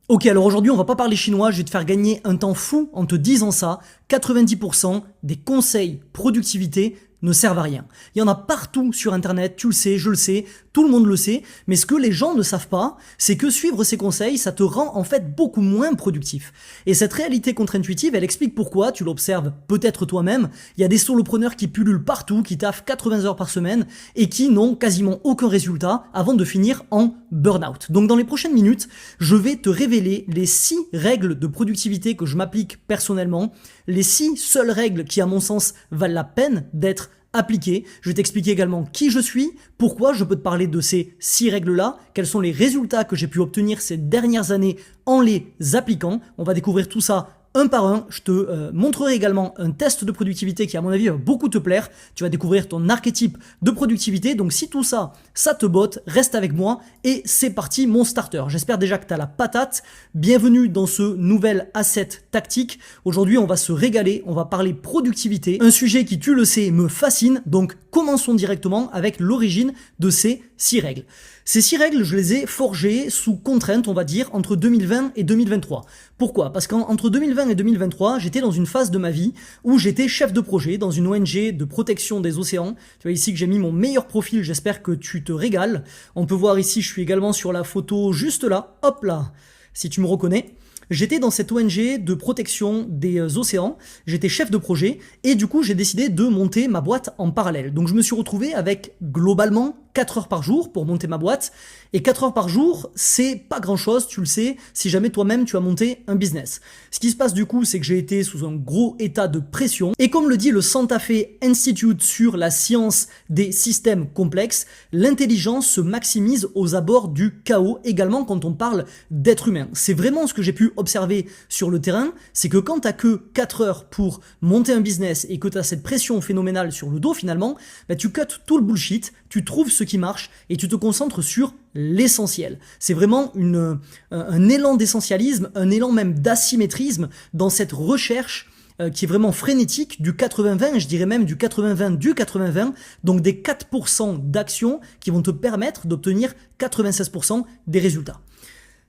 Ok, alors aujourd'hui on va pas parler chinois, je vais te faire gagner un temps fou en te disant ça. 90% des conseils productivité ne servent à rien. Il y en a partout sur internet, tu le sais, je le sais, tout le monde le sait, mais ce que les gens ne savent pas, c'est que suivre ces conseils, ça te rend en fait beaucoup moins productif. Et cette réalité contre-intuitive, elle explique pourquoi, tu l'observes peut-être toi-même, il y a des solopreneurs qui pullulent partout, qui taffent 80 heures par semaine et qui n'ont quasiment aucun résultat avant de finir en burn-out. Donc dans les prochaines minutes, je vais te révéler les 6 règles de productivité que je m'applique personnellement, les 6 seules règles qui à mon sens valent la peine d'être appliquées. Je vais t'expliquer également qui je suis, pourquoi je peux te parler de ces 6 règles-là, quels sont les résultats que j'ai pu obtenir ces dernières années en les appliquant. On va découvrir tout ça un par un. Je te montrerai également un test de productivité qui à mon avis va beaucoup te plaire. Tu vas découvrir ton archétype de productivité. Donc si tout ça, ça te botte, reste avec moi et c'est parti mon starter. J'espère déjà que tu as la patate. Bienvenue dans ce nouvel asset tactique. Aujourd'hui on va se régaler, on va parler productivité. Un sujet qui tu le sais me fascine. Donc commençons directement avec l'origine de ces 6 règles. Ces 6 règles, je les ai forgées sous contrainte, on va dire, entre 2020 et 2023. Pourquoi ? Parce qu'entre 2020 et 2023, j'étais dans une phase de ma vie où j'étais chef de projet dans une ONG de protection des océans. Tu vois ici que j'ai mis mon meilleur profil, j'espère que tu te régales. On peut voir ici, je suis également sur la photo juste là, hop là, si tu me reconnais. J'étais dans cette ONG de protection des océans, j'étais chef de projet et du coup j'ai décidé de monter ma boîte en parallèle. Donc je me suis retrouvé avec globalement 4 heures par jour pour monter ma boîte. Et 4 heures par jour, c'est pas grand chose, tu le sais, si jamais toi-même tu as monté un business. Ce qui se passe du coup, c'est que j'ai été sous un gros état de pression. Et comme le dit le Santa Fe Institute sur la science des systèmes complexes, l'intelligence se maximise aux abords du chaos, également quand on parle d'être humain. C'est vraiment ce que j'ai pu observer sur le terrain, c'est que quand t'as que 4 heures pour monter un business et que t'as cette pression phénoménale sur le dos finalement, bah, tu cut tout le bullshit, tu trouves ce qui marche et tu te concentres sur l'essentiel. C'est vraiment un élan d'essentialisme, un élan même d'asymétrisme dans cette recherche qui est vraiment frénétique du 80-20, je dirais même du 80-20 du 80-20, donc des 4% d'actions qui vont te permettre d'obtenir 96% des résultats.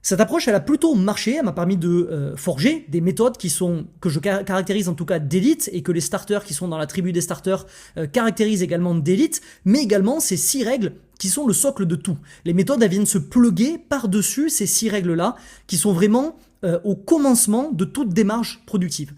Cette approche, elle a plutôt marché, elle m'a permis de forger des méthodes que je caractérise en tout cas d'élite et que les starters qui sont dans la tribu des starters caractérisent également d'élite, mais également ces 6 règles qui sont le socle de tout. Les méthodes, elles viennent se pluguer par-dessus ces 6 règles-là qui sont vraiment au commencement de toute démarche productive.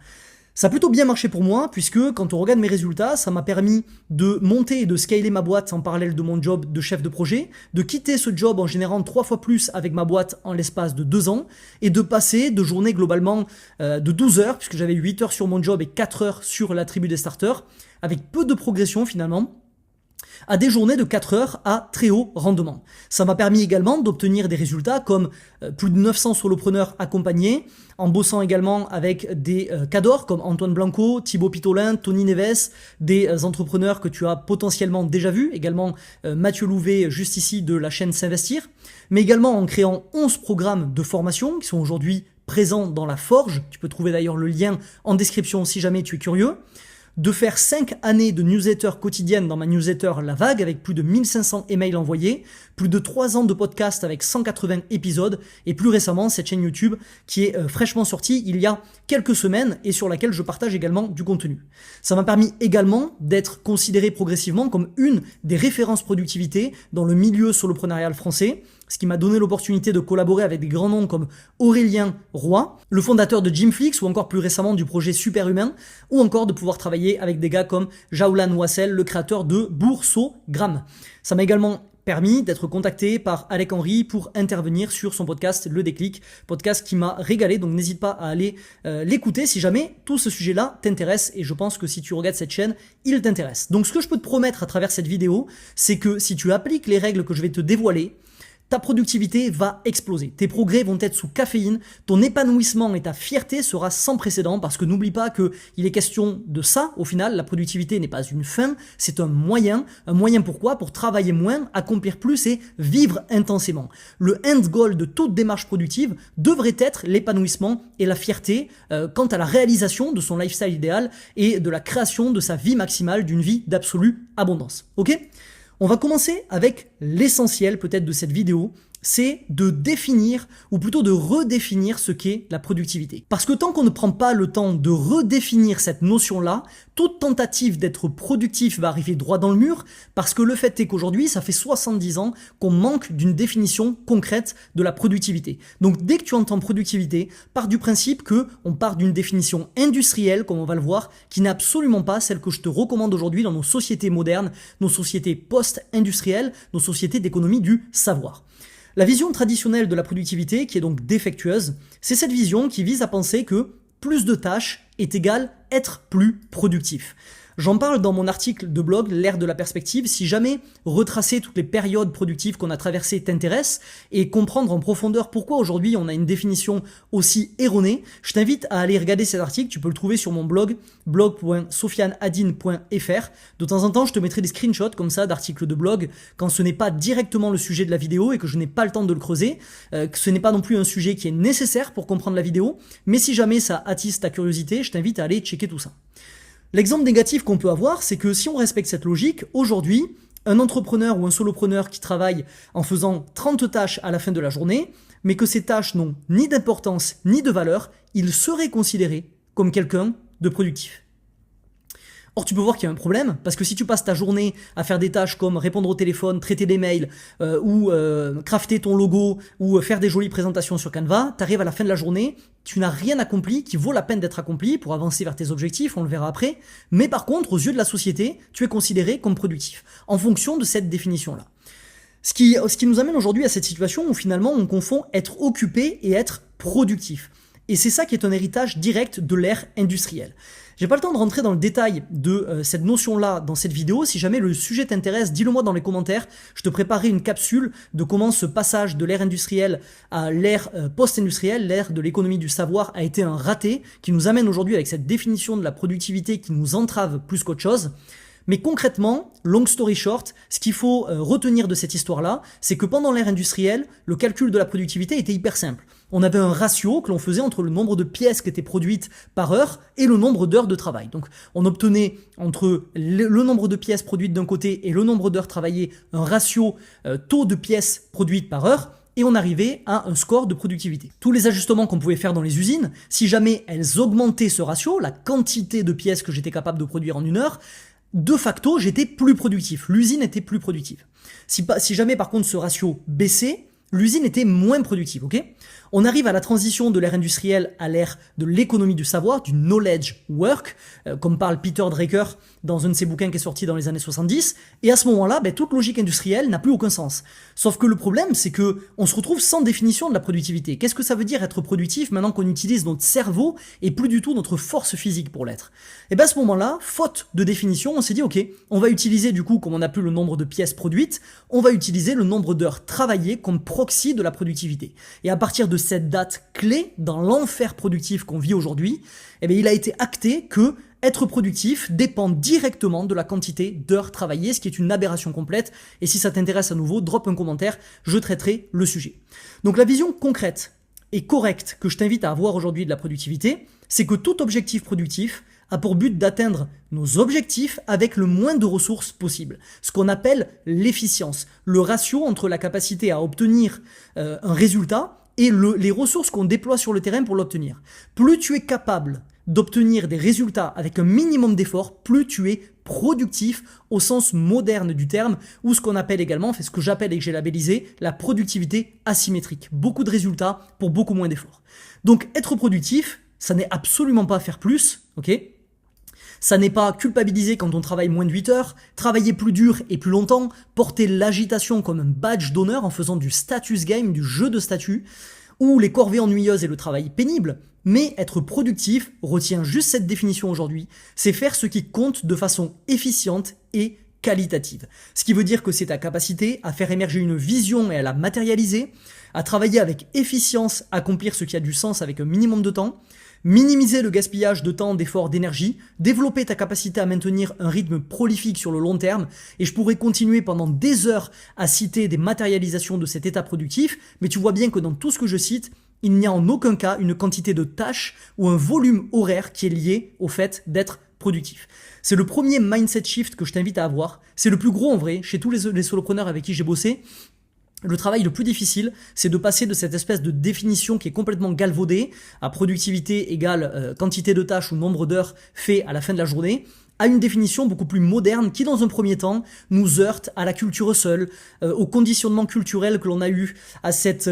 Ça a plutôt bien marché pour moi puisque quand on regarde mes résultats, ça m'a permis de monter et de scaler ma boîte en parallèle de mon job de chef de projet, de quitter ce job en générant 3 fois plus avec ma boîte en l'espace de 2 ans et de passer de journées globalement de 12 heures puisque j'avais 8 heures sur mon job et 4 heures sur la tribu des starters avec peu de progression finalement, à des journées de 4 heures à très haut rendement. Ça m'a permis également d'obtenir des résultats comme plus de 900 solopreneurs accompagnés, en bossant également avec des cadors comme Antoine Blanco, Thibaut Pitolin, Tony Neves, des entrepreneurs que tu as potentiellement déjà vus, également Mathieu Louvet juste ici de la chaîne S'Investir, mais également en créant 11 programmes de formation qui sont aujourd'hui présents dans la Forge. Tu peux trouver d'ailleurs le lien en description si jamais tu es curieux. De faire 5 années de newsletter quotidienne dans ma newsletter La Vague avec plus de 1500 emails envoyés, plus de 3 ans de podcast avec 180 épisodes et plus récemment cette chaîne YouTube qui est fraîchement sortie il y a quelques semaines et sur laquelle je partage également du contenu. Ça m'a permis également d'être considéré progressivement comme une des références productivité dans le milieu soloprenarial français, ce qui m'a donné l'opportunité de collaborer avec des grands noms comme Aurélien Roy, le fondateur de Gymflix ou encore plus récemment du projet Superhumain, ou encore de pouvoir travailler avec des gars comme Jaoulan Wassel, le créateur de Boursogramme. Ça m'a également permis d'être contacté par Alec Henry pour intervenir sur son podcast Le Déclic, podcast qui m'a régalé, donc n'hésite pas à aller l'écouter si jamais tout ce sujet-là t'intéresse et je pense que si tu regardes cette chaîne, il t'intéresse. Donc ce que je peux te promettre à travers cette vidéo, c'est que si tu appliques les règles que je vais te dévoiler, ta productivité va exploser. Tes progrès vont être sous caféine, ton épanouissement et ta fierté sera sans précédent parce que n'oublie pas que il est question de ça. Au final, la productivité n'est pas une fin, c'est un moyen. Un moyen pourquoi ? Pour travailler moins, accomplir plus et vivre intensément. Le end goal de toute démarche productive devrait être l'épanouissement et la fierté quant à la réalisation de son lifestyle idéal et de la création de sa vie maximale, d'une vie d'absolue abondance. Ok ? On va commencer avec l'essentiel peut-être de cette vidéo c'est de définir, ou plutôt de redéfinir ce qu'est la productivité. Parce que tant qu'on ne prend pas le temps de redéfinir cette notion-là, toute tentative d'être productif va arriver droit dans le mur, parce que le fait est qu'aujourd'hui, ça fait 70 ans qu'on manque d'une définition concrète de la productivité. Donc dès que tu entends productivité, pars du principe que on part d'une définition industrielle, comme on va le voir, qui n'est absolument pas celle que je te recommande aujourd'hui dans nos sociétés modernes, nos sociétés post-industrielles, nos sociétés d'économie du savoir. La vision traditionnelle de la productivité, qui est donc défectueuse, c'est cette vision qui vise à penser que plus de tâches est égal être plus productif. J'en parle dans mon article de blog, l'ère de la perspective. Si jamais retracer toutes les périodes productives qu'on a traversées t'intéresse et comprendre en profondeur pourquoi aujourd'hui on a une définition aussi erronée, je t'invite à aller regarder cet article. Tu peux le trouver sur mon blog, blog.sofianadine.fr. De temps en temps, je te mettrai des screenshots comme ça d'articles de blog quand ce n'est pas directement le sujet de la vidéo et que je n'ai pas le temps de le creuser, que ce n'est pas non plus un sujet qui est nécessaire pour comprendre la vidéo. Mais si jamais ça attise ta curiosité, je t'invite à aller checker tout ça. L'exemple négatif qu'on peut avoir, c'est que si on respecte cette logique, aujourd'hui, un entrepreneur ou un solopreneur qui travaille en faisant 30 tâches à la fin de la journée, mais que ces tâches n'ont ni d'importance ni de valeur, il serait considéré comme quelqu'un de productif. Or, tu peux voir qu'il y a un problème, parce que si tu passes ta journée à faire des tâches comme répondre au téléphone, traiter des mails, ou crafter ton logo, ou faire des jolies présentations sur Canva, tu arrives à la fin de la journée, tu n'as rien accompli qui vaut la peine d'être accompli pour avancer vers tes objectifs, on le verra après, mais par contre, aux yeux de la société, tu es considéré comme productif, en fonction de cette définition-là. Ce qui nous amène aujourd'hui à cette situation où finalement on confond être occupé et être productif. Et c'est ça qui est un héritage direct de l'ère industrielle. J'ai pas le temps de rentrer dans le détail de cette notion-là dans cette vidéo. Si jamais le sujet t'intéresse, dis-le moi dans les commentaires. Je te préparerai une capsule de comment ce passage de l'ère industrielle à l'ère post-industrielle, l'ère de l'économie du savoir, a été un raté qui nous amène aujourd'hui avec cette définition de la productivité qui nous entrave plus qu'autre chose. Mais concrètement, long story short, ce qu'il faut retenir de cette histoire-là, c'est que pendant l'ère industrielle, le calcul de la productivité était hyper simple. On avait un ratio que l'on faisait entre le nombre de pièces qui étaient produites par heure et le nombre d'heures de travail. Donc on obtenait entre le nombre de pièces produites d'un côté et le nombre d'heures travaillées un ratio taux de pièces produites par heure. Et on arrivait à un score de productivité. Tous les ajustements qu'on pouvait faire dans les usines, si jamais elles augmentaient ce ratio, la quantité de pièces que j'étais capable de produire en une heure, de facto, j'étais plus productif. L'usine était plus productive. Si jamais, par contre, ce ratio baissait, l'usine était moins productive, ok ? On arrive à la transition de l'ère industrielle à l'ère de l'économie du savoir, du knowledge work, comme parle Peter Drucker dans un de ses bouquins qui est sorti dans les années 70. Et à ce moment-là, toute logique industrielle n'a plus aucun sens. Sauf que le problème, c'est que on se retrouve sans définition de la productivité. Qu'est-ce que ça veut dire être productif maintenant qu'on utilise notre cerveau et plus du tout notre force physique pour l'être ? Et à ce moment-là, faute de définition, on s'est dit, ok, on va utiliser du coup, comme on n'a plus le nombre de pièces produites, on va utiliser le nombre d'heures travaillées comme proxy de la productivité. Et à partir de cette date clé dans l'enfer productif qu'on vit aujourd'hui, il a été acté que être productif dépend directement de la quantité d'heures travaillées, ce qui est une aberration complète. Et si ça t'intéresse à nouveau, drop un commentaire, je traiterai le sujet. Donc la vision concrète et correcte que je t'invite à avoir aujourd'hui de la productivité, c'est que tout objectif productif a pour but d'atteindre nos objectifs avec le moins de ressources possible. Ce qu'on appelle l'efficience, le ratio entre la capacité à obtenir un résultat et les ressources qu'on déploie sur le terrain pour l'obtenir. Plus tu es capable d'obtenir des résultats avec un minimum d'efforts, plus tu es productif au sens moderne du terme, ou ce qu'on appelle également, ce que j'appelle et que j'ai labellisé, la productivité asymétrique. Beaucoup de résultats pour beaucoup moins d'efforts. Donc être productif, ça n'est absolument pas faire plus, ok ? Ça n'est pas culpabiliser quand on travaille moins de 8 heures, travailler plus dur et plus longtemps, porter l'agitation comme un badge d'honneur en faisant du status game, du jeu de statut, ou les corvées ennuyeuses et le travail pénible. Mais être productif, retiens juste cette définition aujourd'hui, c'est faire ce qui compte de façon efficiente et qualitative. Ce qui veut dire que c'est ta capacité à faire émerger une vision et à la matérialiser, à travailler avec efficience, accomplir ce qui a du sens avec un minimum de temps, minimiser le gaspillage de temps, d'efforts, d'énergie, développer ta capacité à maintenir un rythme prolifique sur le long terme, et je pourrais continuer pendant des heures à citer des matérialisations de cet état productif, mais tu vois bien que dans tout ce que je cite, il n'y a en aucun cas une quantité de tâches ou un volume horaire qui est lié au fait d'être productif. C'est le premier mindset shift que je t'invite à avoir, c'est le plus gros en vrai, chez tous les solopreneurs avec qui j'ai bossé. Le travail le plus difficile, c'est de passer de cette espèce de définition qui est complètement galvaudée, à productivité égale quantité de tâches ou nombre d'heures fait à la fin de la journée, à une définition beaucoup plus moderne qui, dans un premier temps, nous heurte à la culture seule, au conditionnement culturel que l'on a eu, à cette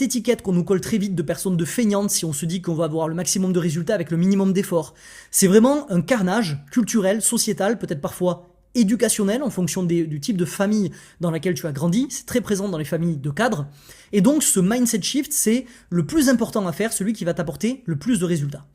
étiquette qu'on nous colle très vite de personnes de feignantes si on se dit qu'on va avoir le maximum de résultats avec le minimum d'efforts. C'est vraiment un carnage culturel, sociétal, peut-être parfois éducationnel en fonction du type de famille dans laquelle tu as grandi, c'est très présent dans les familles de cadres, et donc ce mindset shift, c'est le plus important à faire, celui qui va t'apporter le plus de résultats.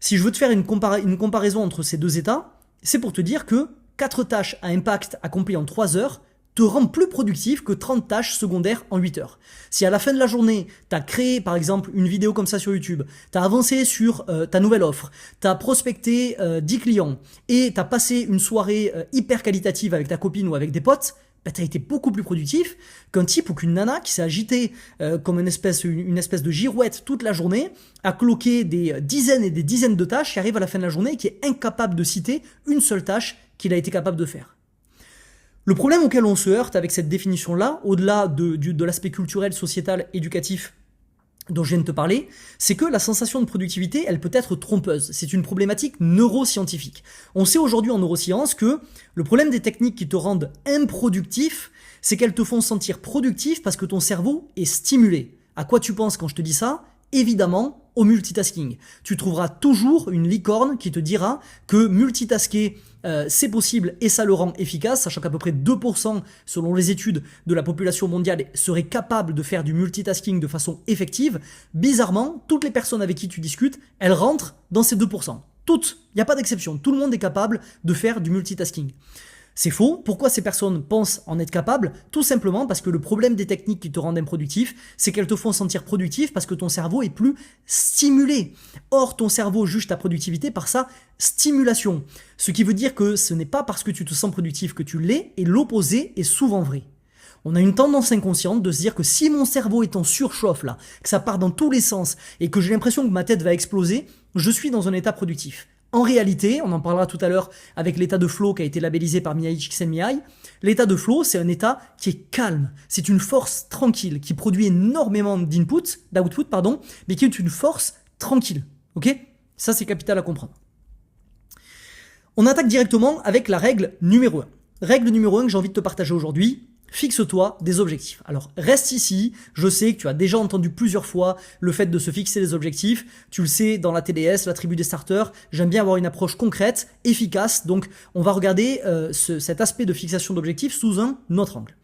Si je veux te faire une comparaison entre ces deux états, c'est pour te dire que 4 tâches à impact accomplies en 3 heures te rendent plus productif que 30 tâches secondaires en 8 heures. Si à la fin de la journée, tu as créé par exemple une vidéo comme ça sur YouTube, tu as avancé sur ta nouvelle offre, tu as prospecté 10 clients et tu as passé une soirée hyper qualitative avec ta copine ou avec des potes, bah, tu as été beaucoup plus productif qu'un type ou qu'une nana qui s'est agité comme une espèce de girouette toute la journée, à cloquer des dizaines et des dizaines de tâches qui arrive à la fin de la journée et qui est incapable de citer une seule tâche qu'il a été capable de faire. Le problème auquel on se heurte avec cette définition-là, au-delà de l'aspect culturel, sociétal, éducatif dont je viens de te parler, c'est que la sensation de productivité, elle peut être trompeuse. C'est une problématique neuroscientifique. On sait aujourd'hui en neurosciences que le problème des techniques qui te rendent improductif, c'est qu'elles te font sentir productif parce que ton cerveau est stimulé. À quoi tu penses quand je te dis ça ? Évidemment, au multitasking. Tu trouveras toujours une licorne qui te dira que multitasker, c'est possible et ça le rend efficace, sachant qu'à peu près 2% selon les études de la population mondiale seraient capables de faire du multitasking de façon effective. Bizarrement, toutes les personnes avec qui tu discutes, elles rentrent dans ces 2%. Toutes, il n'y a pas d'exception, tout le monde est capable de faire du multitasking. C'est faux. Pourquoi ces personnes pensent en être capables ? Tout simplement parce que le problème des techniques qui te rendent improductif, c'est qu'elles te font sentir productif parce que ton cerveau est plus stimulé. Or, ton cerveau juge ta productivité par sa stimulation. Ce qui veut dire que ce n'est pas parce que tu te sens productif que tu l'es, et l'opposé est souvent vrai. On a une tendance inconsciente de se dire que si mon cerveau est en surchauffe là, que ça part dans tous les sens et que j'ai l'impression que ma tête va exploser, je suis dans un état productif. En réalité, on en parlera tout à l'heure avec l'état de flow qui a été labellisé par Mihaly Csikszentmihalyi, l'état de flow, c'est un état qui est calme, c'est une force tranquille, qui produit énormément d'output, mais qui est une force tranquille. Ok ? Ça, c'est capital à comprendre. On attaque directement avec la règle numéro 1. Règle numéro 1 que j'ai envie de te partager aujourd'hui. Fixe-toi des objectifs. Alors reste ici, je sais que tu as déjà entendu plusieurs fois le fait de se fixer des objectifs, tu le sais dans la TDS, la tribu des starters, j'aime bien avoir une approche concrète, efficace, donc on va regarder cet aspect de fixation d'objectifs sous un autre angle.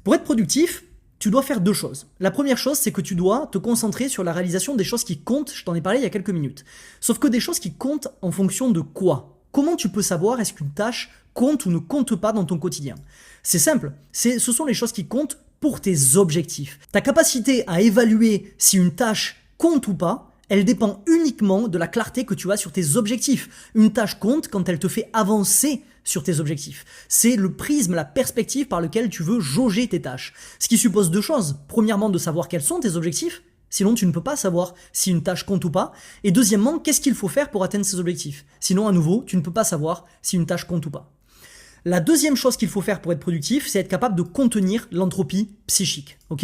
Pour être productif, tu dois faire 2 choses. La première chose, c'est que tu dois te concentrer sur la réalisation des choses qui comptent, je t'en ai parlé il y a quelques minutes. Sauf que des choses qui comptent en fonction de quoi ? Comment tu peux savoir est-ce qu'une tâche compte ou ne compte pas dans ton quotidien ? C'est simple, ce sont les choses qui comptent pour tes objectifs. Ta capacité à évaluer si une tâche compte ou pas, elle dépend uniquement de la clarté que tu as sur tes objectifs. Une tâche compte quand elle te fait avancer sur tes objectifs. C'est le prisme, la perspective par lequel tu veux jauger tes tâches. Ce qui suppose 2 choses. Premièrement, de savoir quels sont tes objectifs. Sinon, tu ne peux pas savoir si une tâche compte ou pas. Et deuxièmement, qu'est-ce qu'il faut faire pour atteindre ces objectifs ? Sinon, à nouveau, tu ne peux pas savoir si une tâche compte ou pas. La deuxième chose qu'il faut faire pour être productif, c'est être capable de contenir l'entropie psychique. Ok ?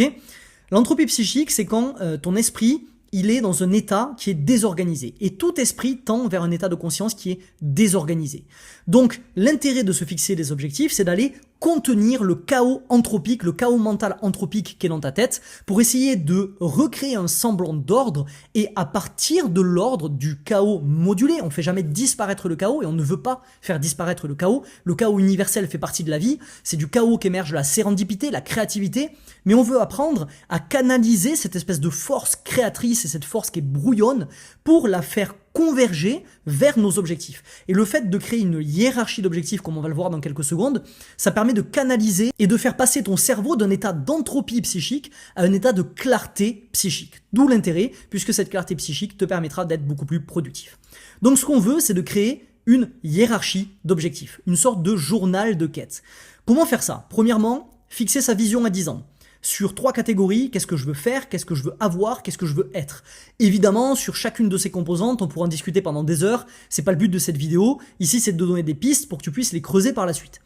L'entropie psychique, c'est quand ton esprit, il est dans un état qui est désorganisé. Et tout esprit tend vers un état de conscience qui est désorganisé. Donc, l'intérêt de se fixer des objectifs, c'est d'aller contenir le chaos anthropique, le chaos mental anthropique qui est dans ta tête, pour essayer de recréer un semblant d'ordre, et à partir de l'ordre du chaos modulé, on ne fait jamais disparaître le chaos, et on ne veut pas faire disparaître le chaos universel fait partie de la vie, c'est du chaos qu'émerge la sérendipité, la créativité, mais on veut apprendre à canaliser cette espèce de force créatrice et cette force qui est brouillonne pour la faire converger vers nos objectifs. Et le fait de créer une hiérarchie d'objectifs, comme on va le voir dans quelques secondes, ça permet de canaliser et de faire passer ton cerveau d'un état d'entropie psychique à un état de clarté psychique. D'où l'intérêt, puisque cette clarté psychique te permettra d'être beaucoup plus productif. Donc ce qu'on veut, c'est de créer une hiérarchie d'objectifs, une sorte de journal de quête. Comment faire ça ? Premièrement, fixer sa vision à 10 ans. Sur 3 catégories, qu'est-ce que je veux faire, qu'est-ce que je veux avoir, qu'est-ce que je veux être. Évidemment, sur chacune de ces composantes, on pourra en discuter pendant des heures, c'est pas le but de cette vidéo. Ici, c'est de te donner des pistes pour que tu puisses les creuser par la suite.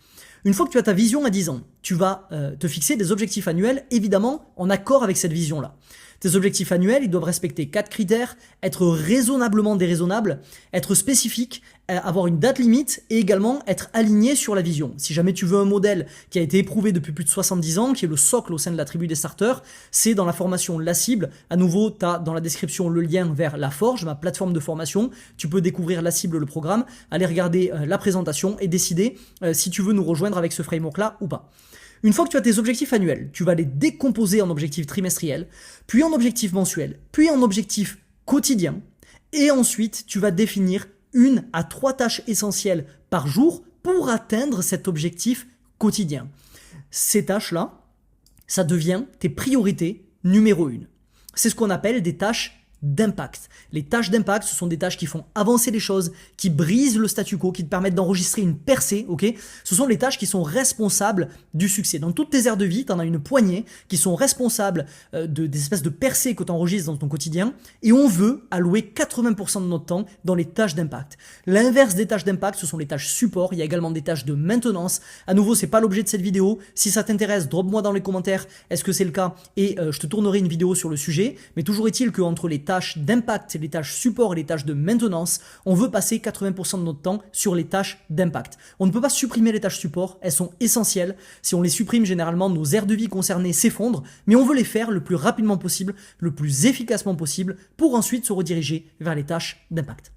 Une fois que tu as ta vision à 10 ans, tu vas te fixer des objectifs annuels, évidemment en accord avec cette vision-là. Tes objectifs annuels, ils doivent respecter 4 critères, être raisonnablement déraisonnables, être spécifiques, avoir une date limite et également être aligné sur la vision. Si jamais tu veux un modèle qui a été éprouvé depuis plus de 70 ans, qui est le socle au sein de la tribu des starters, c'est dans la formation La Cible. À nouveau, tu as dans la description le lien vers La Forge, ma plateforme de formation. Tu peux découvrir La Cible, le programme, aller regarder la présentation et décider si tu veux nous rejoindre avec ce framework-là ou pas. Une fois que tu as tes objectifs annuels, tu vas les décomposer en objectifs trimestriels, puis en objectifs mensuels, puis en objectifs quotidiens, et ensuite tu vas définir 1 à 3 tâches essentielles par jour pour atteindre cet objectif quotidien. Ces tâches-là, ça devient tes priorités numéro 1. C'est ce qu'on appelle des tâches d'impact. Les tâches d'impact, ce sont des tâches qui font avancer les choses, qui brisent le statu quo, qui te permettent d'enregistrer une percée, ok? Ce sont les tâches qui sont responsables du succès. Dans toutes tes aires de vie, tu en as une poignée qui sont responsables des espèces de percées que tu enregistres dans ton quotidien et on veut allouer 80% de notre temps dans les tâches d'impact. L'inverse des tâches d'impact, ce sont les tâches support. Il y a également des tâches de maintenance. À nouveau, c'est pas l'objet de cette vidéo. Si ça t'intéresse, drop-moi dans les commentaires est-ce que c'est le cas et je te tournerai une vidéo sur le sujet. Mais toujours est-il qu'entre les tâches d'impact, les tâches support et les tâches de maintenance, on veut passer 80% de notre temps sur les tâches d'impact. On ne peut pas supprimer les tâches support, elles sont essentielles. Si on les supprime, généralement, nos aires de vie concernées s'effondrent, mais on veut les faire le plus rapidement possible, le plus efficacement possible, pour ensuite se rediriger vers les tâches d'impact.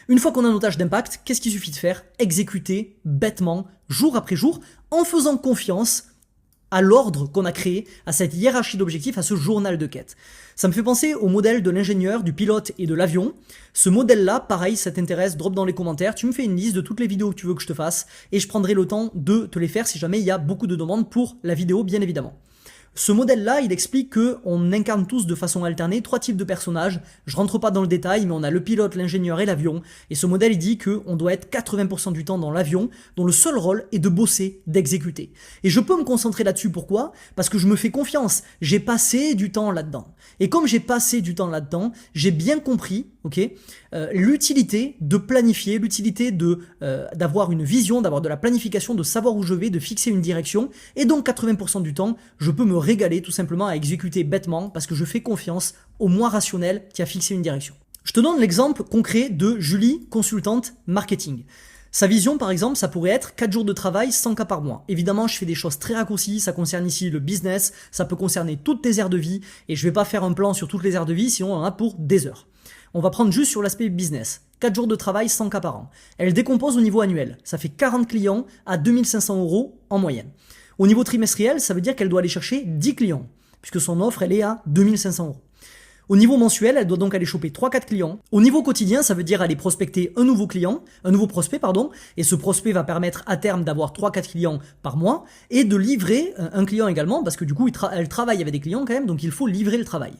Une fois qu'on a nos tâches d'impact, qu'est-ce qu'il suffit de faire? Exécuter bêtement, jour après jour, en faisant confiance à l'ordre qu'on a créé, à cette hiérarchie d'objectifs, à ce journal de quête. Ça me fait penser au modèle de l'ingénieur, du pilote et de l'avion. Ce modèle-là, pareil, ça t'intéresse, drop dans les commentaires, tu me fais une liste de toutes les vidéos que tu veux que je te fasse et je prendrai le temps de te les faire si jamais il y a beaucoup de demandes pour la vidéo, bien évidemment. Ce modèle-là, il explique qu'on incarne tous de façon alternée 3 types de personnages. Je rentre pas dans le détail, mais on a le pilote, l'ingénieur et l'avion. Et ce modèle, il dit qu'on doit être 80% du temps dans l'avion, dont le seul rôle est de bosser, d'exécuter. Et je peux me concentrer là-dessus, pourquoi? Parce que je me fais confiance. J'ai passé du temps là-dedans. Et comme j'ai passé du temps là-dedans, j'ai bien compris, l'utilité de planifier, l'utilité d'avoir une vision, d'avoir de la planification, de savoir où je vais, de fixer une direction. Et donc 80% du temps, je peux me régaler tout simplement à exécuter bêtement parce que je fais confiance au moi rationnel qui a fixé une direction. Je te donne l'exemple concret de Julie, consultante marketing. Sa vision, par exemple, ça pourrait être 4 jours de travail, 100 cas par mois. Évidemment, je fais des choses très raccourcies, ça concerne ici le business, ça peut concerner toutes tes aires de vie, et je vais pas faire un plan sur toutes les aires de vie, sinon on en a pour des heures. On va prendre juste sur l'aspect business. 4 jours de travail, 100 cas par an. Elle décompose au niveau annuel. Ça fait 40 clients à 2500 € en moyenne. Au niveau trimestriel, ça veut dire qu'elle doit aller chercher 10 clients, puisque son offre, elle est à 2500 €. Au niveau mensuel, elle doit donc aller choper 3-4 clients. Au niveau quotidien, ça veut dire aller prospecter un nouveau prospect, et ce prospect va permettre à terme d'avoir 3-4 clients par mois, et de livrer un client également, parce que du coup, elle travaille avec des clients quand même, donc il faut livrer le travail.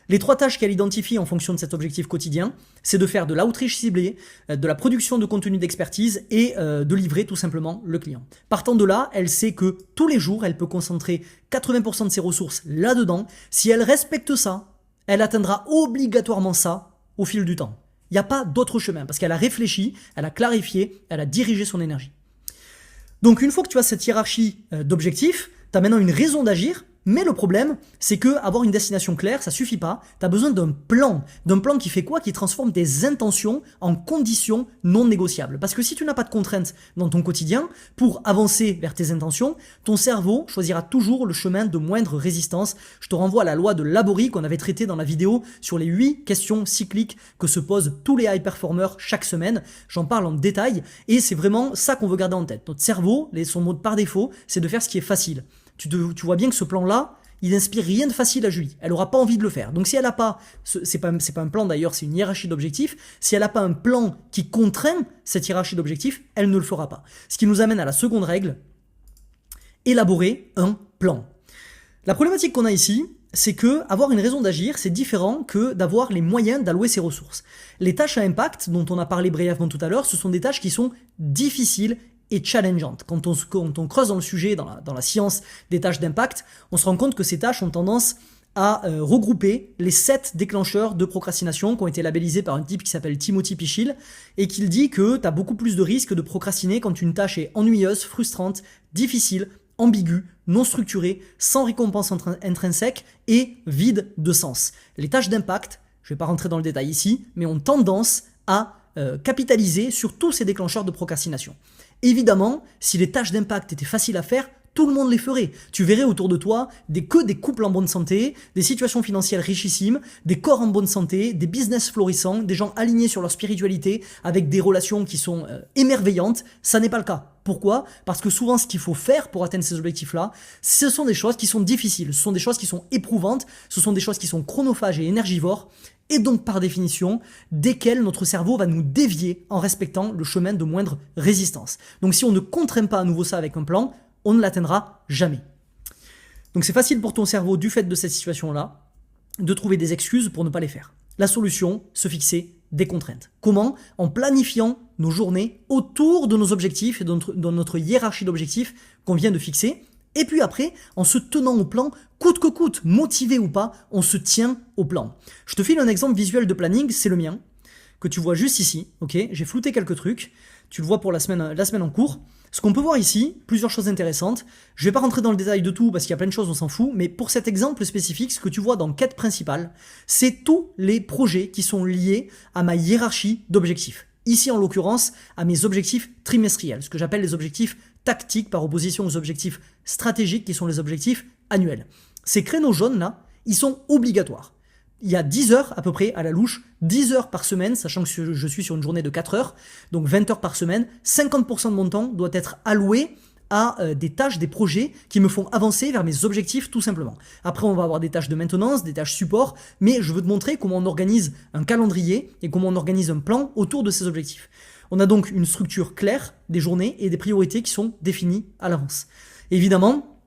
Les 3 tâches qu'elle identifie en fonction de cet objectif quotidien, c'est de faire de l'outreach ciblé, de la production de contenu d'expertise et de livrer tout simplement le client. Partant de là, elle sait que tous les jours, elle peut concentrer 80% de ses ressources là-dedans. Si elle respecte ça, elle atteindra obligatoirement ça au fil du temps. Il n'y a pas d'autre chemin parce qu'elle a réfléchi, elle a clarifié, elle a dirigé son énergie. Donc une fois que tu as cette hiérarchie d'objectifs, tu as maintenant une raison d'agir. Mais le problème, c'est que avoir une destination claire, ça suffit pas. Tu as besoin d'un plan qui fait quoi? Qui transforme tes intentions en conditions non négociables. Parce que si tu n'as pas de contraintes dans ton quotidien, pour avancer vers tes intentions, ton cerveau choisira toujours le chemin de moindre résistance. Je te renvoie à la loi de Laborie qu'on avait traitée dans la vidéo sur les 8 questions cycliques que se posent tous les high performers chaque semaine. J'en parle en détail et c'est vraiment ça qu'on veut garder en tête. Notre cerveau, son mode par défaut, c'est de faire ce qui est facile. Tu vois bien que ce plan-là, il n'inspire rien de facile à Julie. Elle aura pas envie de le faire. Donc si elle n'a pas, c'est pas un plan d'ailleurs, c'est une hiérarchie d'objectifs. Si elle n'a pas un plan qui contraint cette hiérarchie d'objectifs, elle ne le fera pas. Ce qui nous amène à la seconde règle, élaborer un plan. La problématique qu'on a ici, c'est que avoir une raison d'agir, c'est différent que d'avoir les moyens d'allouer ses ressources. Les tâches à impact, dont on a parlé brièvement tout à l'heure, ce sont des tâches qui sont difficiles et challengeante. Quand on creuse dans le sujet, dans la science des tâches d'impact, on se rend compte que ces tâches ont tendance a regroupé les 7 déclencheurs de procrastination qui ont été labellisés par un type qui s'appelle Timothy Pichil et qu'il dit que tu as beaucoup plus de risques de procrastiner quand une tâche est ennuyeuse, frustrante, difficile, ambiguë, non structurée, sans récompense intrinsèque et vide de sens. Les tâches d'impact, je ne vais pas rentrer dans le détail ici, mais ont tendance à capitaliser sur tous ces déclencheurs de procrastination. Évidemment, si les tâches d'impact étaient faciles à faire, tout le monde les ferait. Tu verrais autour de toi que des couples en bonne santé, des situations financières richissimes, des corps en bonne santé, des business florissants, des gens alignés sur leur spiritualité, avec des relations qui sont émerveillantes. Ça n'est pas le cas. Pourquoi ? Parce que souvent, ce qu'il faut faire pour atteindre ces objectifs-là, ce sont des choses qui sont difficiles, ce sont des choses qui sont éprouvantes, ce sont des choses qui sont chronophages et énergivores, et donc par définition, desquelles notre cerveau va nous dévier en respectant le chemin de moindre résistance. Donc si on ne contraint pas à nouveau ça avec un plan, on ne l'atteindra jamais. Donc c'est facile pour ton cerveau, du fait de cette situation-là, de trouver des excuses pour ne pas les faire. La solution, se fixer des contraintes. Comment ? En planifiant nos journées autour de nos objectifs et de notre hiérarchie d'objectifs qu'on vient de fixer. Et puis après, en se tenant au plan, coûte que coûte, motivé ou pas, on se tient au plan. Je te file un exemple visuel de planning, c'est le mien, que tu vois juste ici. Ok, j'ai flouté quelques trucs. Tu le vois pour la semaine en cours. Ce qu'on peut voir ici, plusieurs choses intéressantes. Je ne vais pas rentrer dans le détail de tout parce qu'il y a plein de choses, on s'en fout. Mais pour cet exemple spécifique, ce que tu vois dans quête principale, c'est tous les projets qui sont liés à ma hiérarchie d'objectifs. Ici, en l'occurrence, à mes objectifs trimestriels, ce que j'appelle les objectifs tactiques par opposition aux objectifs stratégiques qui sont les objectifs annuels. Ces créneaux jaunes-là, ils sont obligatoires. Il y a 10 heures à peu près à la louche, 10 heures par semaine, sachant que je suis sur une journée de 4 heures, donc 20 heures par semaine, 50% de mon temps doit être alloué à des tâches, des projets qui me font avancer vers mes objectifs tout simplement. Après, on va avoir des tâches de maintenance, des tâches support, mais je veux te montrer comment on organise un calendrier et comment on organise un plan autour de ces objectifs. On a donc une structure claire des journées et des priorités qui sont définies à l'avance. Évidemment,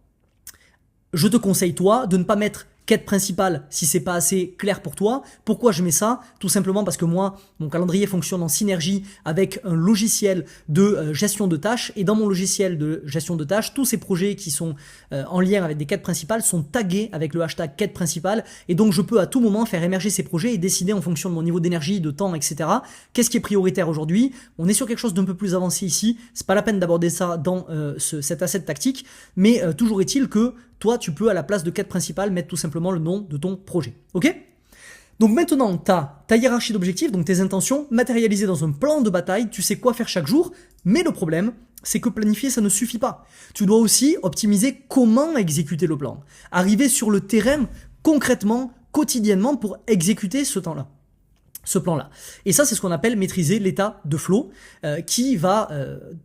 je te conseille toi de ne pas mettre quête principale si c'est pas assez clair pour toi. Pourquoi je mets ça ? Tout simplement parce que moi, mon calendrier fonctionne en synergie avec un logiciel de gestion de tâches et dans mon logiciel de gestion de tâches, tous ces projets qui sont en lien avec des quêtes principales sont tagués avec le hashtag quête principale et donc je peux à tout moment faire émerger ces projets et décider en fonction de mon niveau d'énergie, de temps, etc. Qu'est-ce qui est prioritaire aujourd'hui ? On est sur quelque chose d'un peu plus avancé ici, c'est pas la peine d'aborder ça dans cet asset tactique, mais toujours est-il que toi, tu peux, à la place de quête principale, mettre tout simplement le nom de ton projet. Ok ? Donc maintenant, tu as ta hiérarchie d'objectifs, donc tes intentions, matérialisées dans un plan de bataille, tu sais quoi faire chaque jour, mais le problème, c'est que planifier, ça ne suffit pas. Tu dois aussi optimiser comment exécuter le plan. Arriver sur le terrain, concrètement, quotidiennement, pour exécuter ce plan-là. Et ça, c'est ce qu'on appelle maîtriser l'état de flow, qui va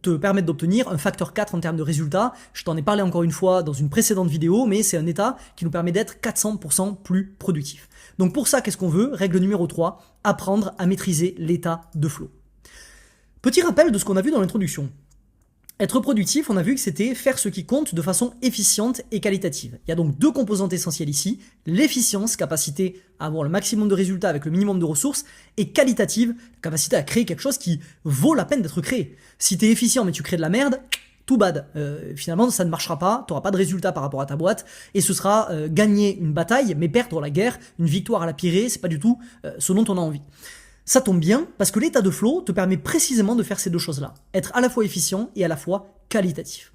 te permettre d'obtenir un facteur 4 en termes de résultats. Je t'en ai parlé encore une fois dans une précédente vidéo, mais c'est un état qui nous permet d'être 400% plus productif. Donc pour ça, qu'est-ce qu'on veut ? Règle numéro 3, apprendre à maîtriser l'état de flow. Petit rappel de ce qu'on a vu dans l'introduction. Être productif, on a vu que c'était faire ce qui compte de façon efficiente et qualitative. Il y a donc 2 composantes essentielles ici, l'efficience, capacité à avoir le maximum de résultats avec le minimum de ressources, et qualitative, capacité à créer quelque chose qui vaut la peine d'être créé. Si tu es efficient mais tu crées de la merde, tout bad. Finalement, ça ne marchera pas, tu n'auras pas de résultat par rapport à ta boîte, et ce sera gagner une bataille, mais perdre la guerre, une victoire à la Pyrrhée, c'est pas du tout ce dont on a envie. Ça tombe bien parce que l'état de flow te permet précisément de faire ces 2 choses-là. Être à la fois efficient et à la fois qualitatif.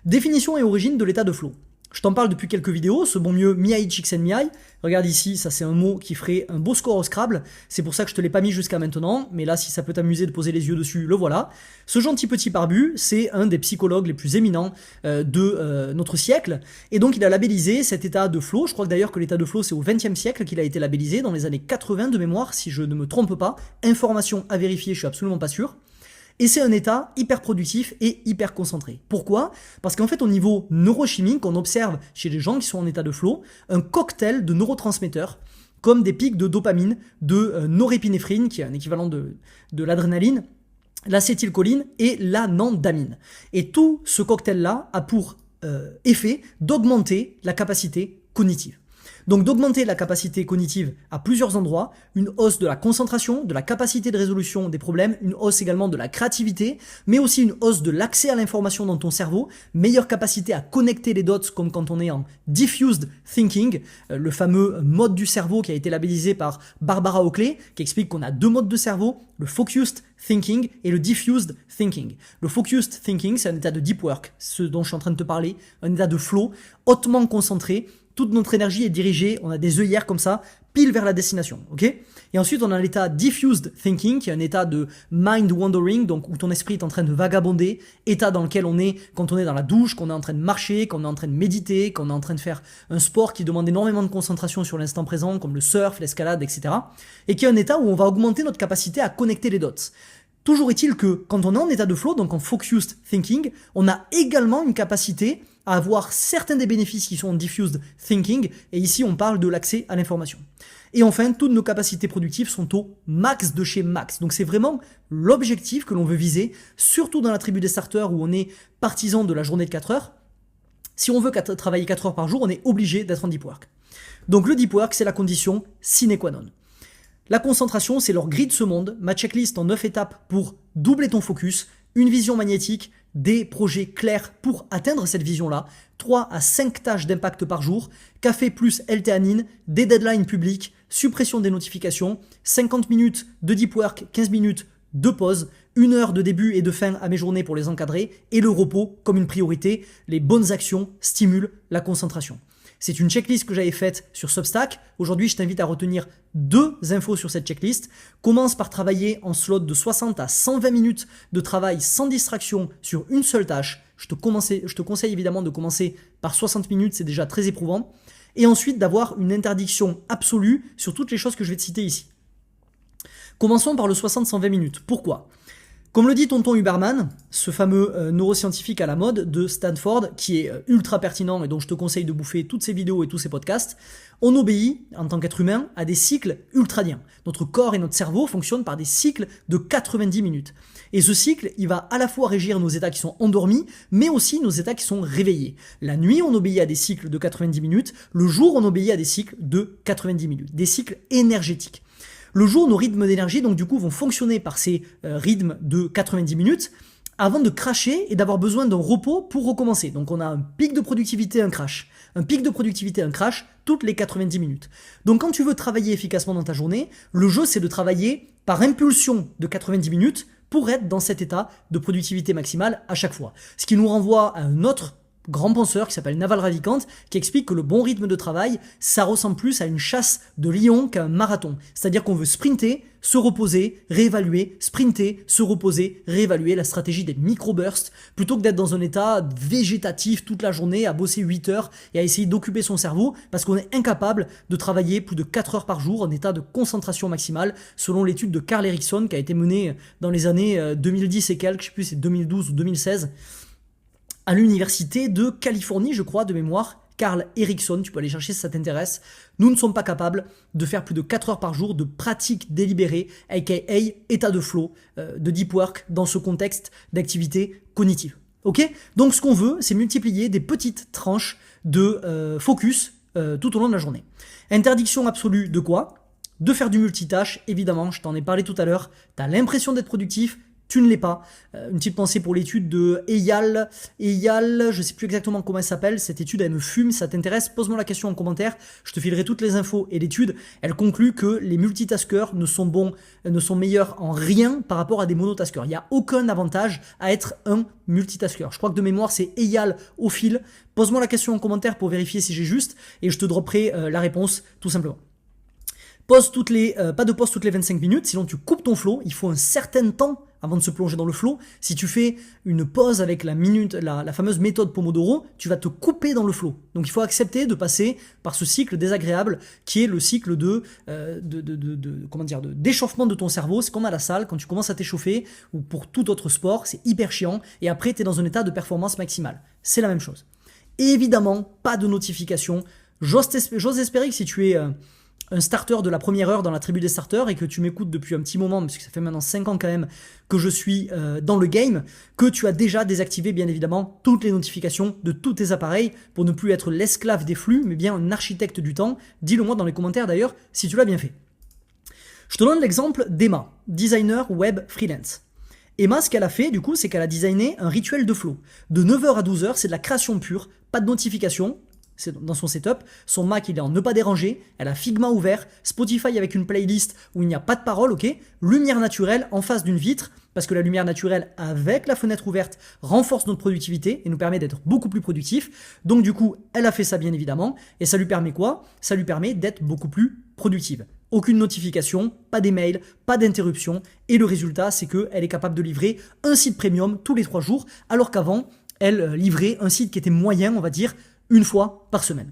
Définition et origine de l'état de flow. Je t'en parle depuis quelques vidéos, ce bon mieux Miai Csikszentmihalyi. Regarde ici, ça c'est un mot qui ferait un beau score au Scrabble. C'est pour ça que je te l'ai pas mis jusqu'à maintenant, mais là si ça peut t'amuser de poser les yeux dessus, le voilà. Ce gentil petit barbu, c'est un des psychologues les plus éminents de notre siècle. Et donc il a labellisé cet état de flow. Je crois que d'ailleurs que l'état de flow c'est au XXe siècle qu'il a été labellisé, dans les années 80 de mémoire, si je ne me trompe pas. Information à vérifier, je suis absolument pas sûr. Et c'est un état hyper productif et hyper concentré. Pourquoi ? Parce qu'en fait, au niveau neurochimique, on observe chez les gens qui sont en état de flow un cocktail de neurotransmetteurs, comme des pics de dopamine, de norépinéphrine, qui est un équivalent de l'adrénaline, l'acétylcholine et l'anandamine. Et tout ce cocktail-là a pour effet d'augmenter la capacité cognitive. Donc d'augmenter la capacité cognitive à plusieurs endroits, une hausse de la concentration, de la capacité de résolution des problèmes, une hausse également de la créativité, mais aussi une hausse de l'accès à l'information dans ton cerveau, meilleure capacité à connecter les dots comme quand on est en diffused thinking, le fameux mode du cerveau qui a été labellisé par Barbara Oakley, qui explique qu'on a deux modes de cerveau, le focused thinking et le diffused thinking. Le focused thinking, c'est un état de deep work, ce dont je suis en train de te parler, un état de flow, hautement concentré, toute notre énergie est dirigée, on a des œillères comme ça, pile vers la destination, ok? Et ensuite, on a l'état diffused thinking, qui est un état de mind wandering, donc où ton esprit est en train de vagabonder, état dans lequel on est quand on est dans la douche, qu'on est en train de marcher, qu'on est en train de méditer, qu'on est en train de faire un sport qui demande énormément de concentration sur l'instant présent, comme le surf, l'escalade, etc. Et qui est un état où on va augmenter notre capacité à connecter les dots. Toujours est-il que quand on est en état de flow, donc en focused thinking, on a également une capacité à avoir certains des bénéfices qui sont en diffused thinking, et ici on parle de l'accès à l'information. Et enfin, toutes nos capacités productives sont au max de chez max. Donc c'est vraiment l'objectif que l'on veut viser, surtout dans la tribu des starters où on est partisan de la journée de 4 heures. Si on veut travailler 4 heures par jour, on est obligé d'être en deep work. Donc le deep work, c'est la condition sine qua non. La concentration, c'est leur grille de ce monde, ma checklist en 9 étapes pour doubler ton focus, une vision magnétique, des projets clairs pour atteindre cette vision-là, 3 à 5 tâches d'impact par jour, café plus L-théanine, des deadlines publics, suppression des notifications, 50 minutes de deep work, 15 minutes de pause, 1 heure de début et de fin à mes journées pour les encadrer, et le repos comme une priorité. Les bonnes actions stimulent la concentration. C'est une checklist que j'avais faite sur Substack. Aujourd'hui, je t'invite à retenir 2 infos sur cette checklist. Commence par travailler en slot de 60 à 120 minutes de travail sans distraction sur une seule tâche. Je te conseille évidemment de commencer par 60 minutes, c'est déjà très éprouvant. Et ensuite d'avoir une interdiction absolue sur toutes les choses que je vais te citer ici. Commençons par le 60-120 minutes. Pourquoi ? Comme le dit tonton Huberman, ce fameux neuroscientifique à la mode de Stanford, qui est ultra pertinent et dont je te conseille de bouffer toutes ses vidéos et tous ses podcasts, on obéit, en tant qu'être humain, à des cycles ultradiens. Notre corps et notre cerveau fonctionnent par des cycles de 90 minutes. Et ce cycle, il va à la fois régir nos états qui sont endormis, mais aussi nos états qui sont réveillés. La nuit, on obéit à des cycles de 90 minutes. Le jour, on obéit à des cycles de 90 minutes. Des cycles énergétiques. Le jour, nos rythmes d'énergie, donc du coup, vont fonctionner par ces rythmes de 90 minutes avant de crasher et d'avoir besoin d'un repos pour recommencer. Donc on a un pic de productivité, un crash. Un pic de productivité, un crash, toutes les 90 minutes. Donc quand tu veux travailler efficacement dans ta journée, le jeu, c'est de travailler par impulsion de 90 minutes pour être dans cet état de productivité maximale à chaque fois. Ce qui nous renvoie à un autre grand penseur qui s'appelle Naval Ravikant, qui explique que le bon rythme de travail, ça ressemble plus à une chasse de lion qu'à un marathon. C'est-à-dire qu'on veut sprinter, se reposer, réévaluer, sprinter, se reposer, réévaluer, la stratégie des micro-bursts, plutôt que d'être dans un état végétatif toute la journée, à bosser 8 heures et à essayer d'occuper son cerveau, parce qu'on est incapable de travailler plus de 4 heures par jour en état de concentration maximale, selon l'étude de Carl Erickson, qui a été menée dans les années 2010 et quelques, je sais plus si c'est 2012 ou 2016, à l'université de Californie, je crois, de mémoire, Carl Erickson, tu peux aller chercher si ça t'intéresse. Nous ne sommes pas capables de faire plus de 4 heures par jour de pratique délibérée, aka état de flow, de deep work, dans ce contexte d'activité cognitive. Ok ? Donc ce qu'on veut, c'est multiplier des petites tranches de focus tout au long de la journée. Interdiction absolue de quoi ? De faire du multitâche, évidemment, je t'en ai parlé tout à l'heure. Tu as l'impression d'être productif, tu ne l'es pas. Une petite pensée pour l'étude de Eyal, je sais plus exactement comment elle s'appelle, cette étude elle me fume, si ça t'intéresse, pose-moi la question en commentaire, je te filerai toutes les infos et l'étude, elle conclut que les multitaskers ne sont meilleurs en rien par rapport à des monotaskers. Il n'y a aucun avantage à être un multitasker. Je crois que de mémoire c'est Eyal au fil. Pose-moi la question en commentaire pour vérifier si j'ai juste et je te dropperai la réponse tout simplement. Pas de pause toutes les 25 minutes, sinon tu coupes ton flow, il faut un certain temps avant de se plonger dans le flow. Si tu fais une pause avec la fameuse méthode Pomodoro, tu vas te couper dans le flow. Donc il faut accepter de passer par ce cycle désagréable qui est le cycle de d'échauffement de ton cerveau. C'est comme à la salle, quand tu commences à t'échauffer ou pour tout autre sport, c'est hyper chiant et après tu es dans un état de performance maximale. C'est la même chose. Et évidemment, pas de notification. J'ose espérer que si tu es un starter de la première heure dans la tribu des starters et que tu m'écoutes depuis un petit moment, parce que ça fait maintenant 5 ans quand même que je suis dans le game, que tu as déjà désactivé bien évidemment toutes les notifications de tous tes appareils pour ne plus être l'esclave des flux, mais bien un architecte du temps. Dis-le moi dans les commentaires d'ailleurs si tu l'as bien fait. Je te donne l'exemple d'Emma, designer web freelance. Emma, ce qu'elle a fait, du coup, c'est qu'elle a designé un rituel de flow. De 9h à 12h, c'est de la création pure, pas de notification. C'est dans son setup. Son Mac, il est en ne pas déranger. Elle a Figma ouvert, Spotify avec une playlist où il n'y a pas de parole, ok. Lumière naturelle en face d'une vitre, parce que la lumière naturelle avec la fenêtre ouverte renforce notre productivité et nous permet d'être beaucoup plus productif. Donc du coup, elle a fait ça bien évidemment. Et ça lui permet quoi? Ça lui permet d'être beaucoup plus productive. Aucune notification, pas d'email, pas d'interruption. Et le résultat, c'est qu'elle est capable de livrer un site premium tous les 3 jours, alors qu'avant, elle livrait un site qui était moyen, on va dire, une fois par semaine.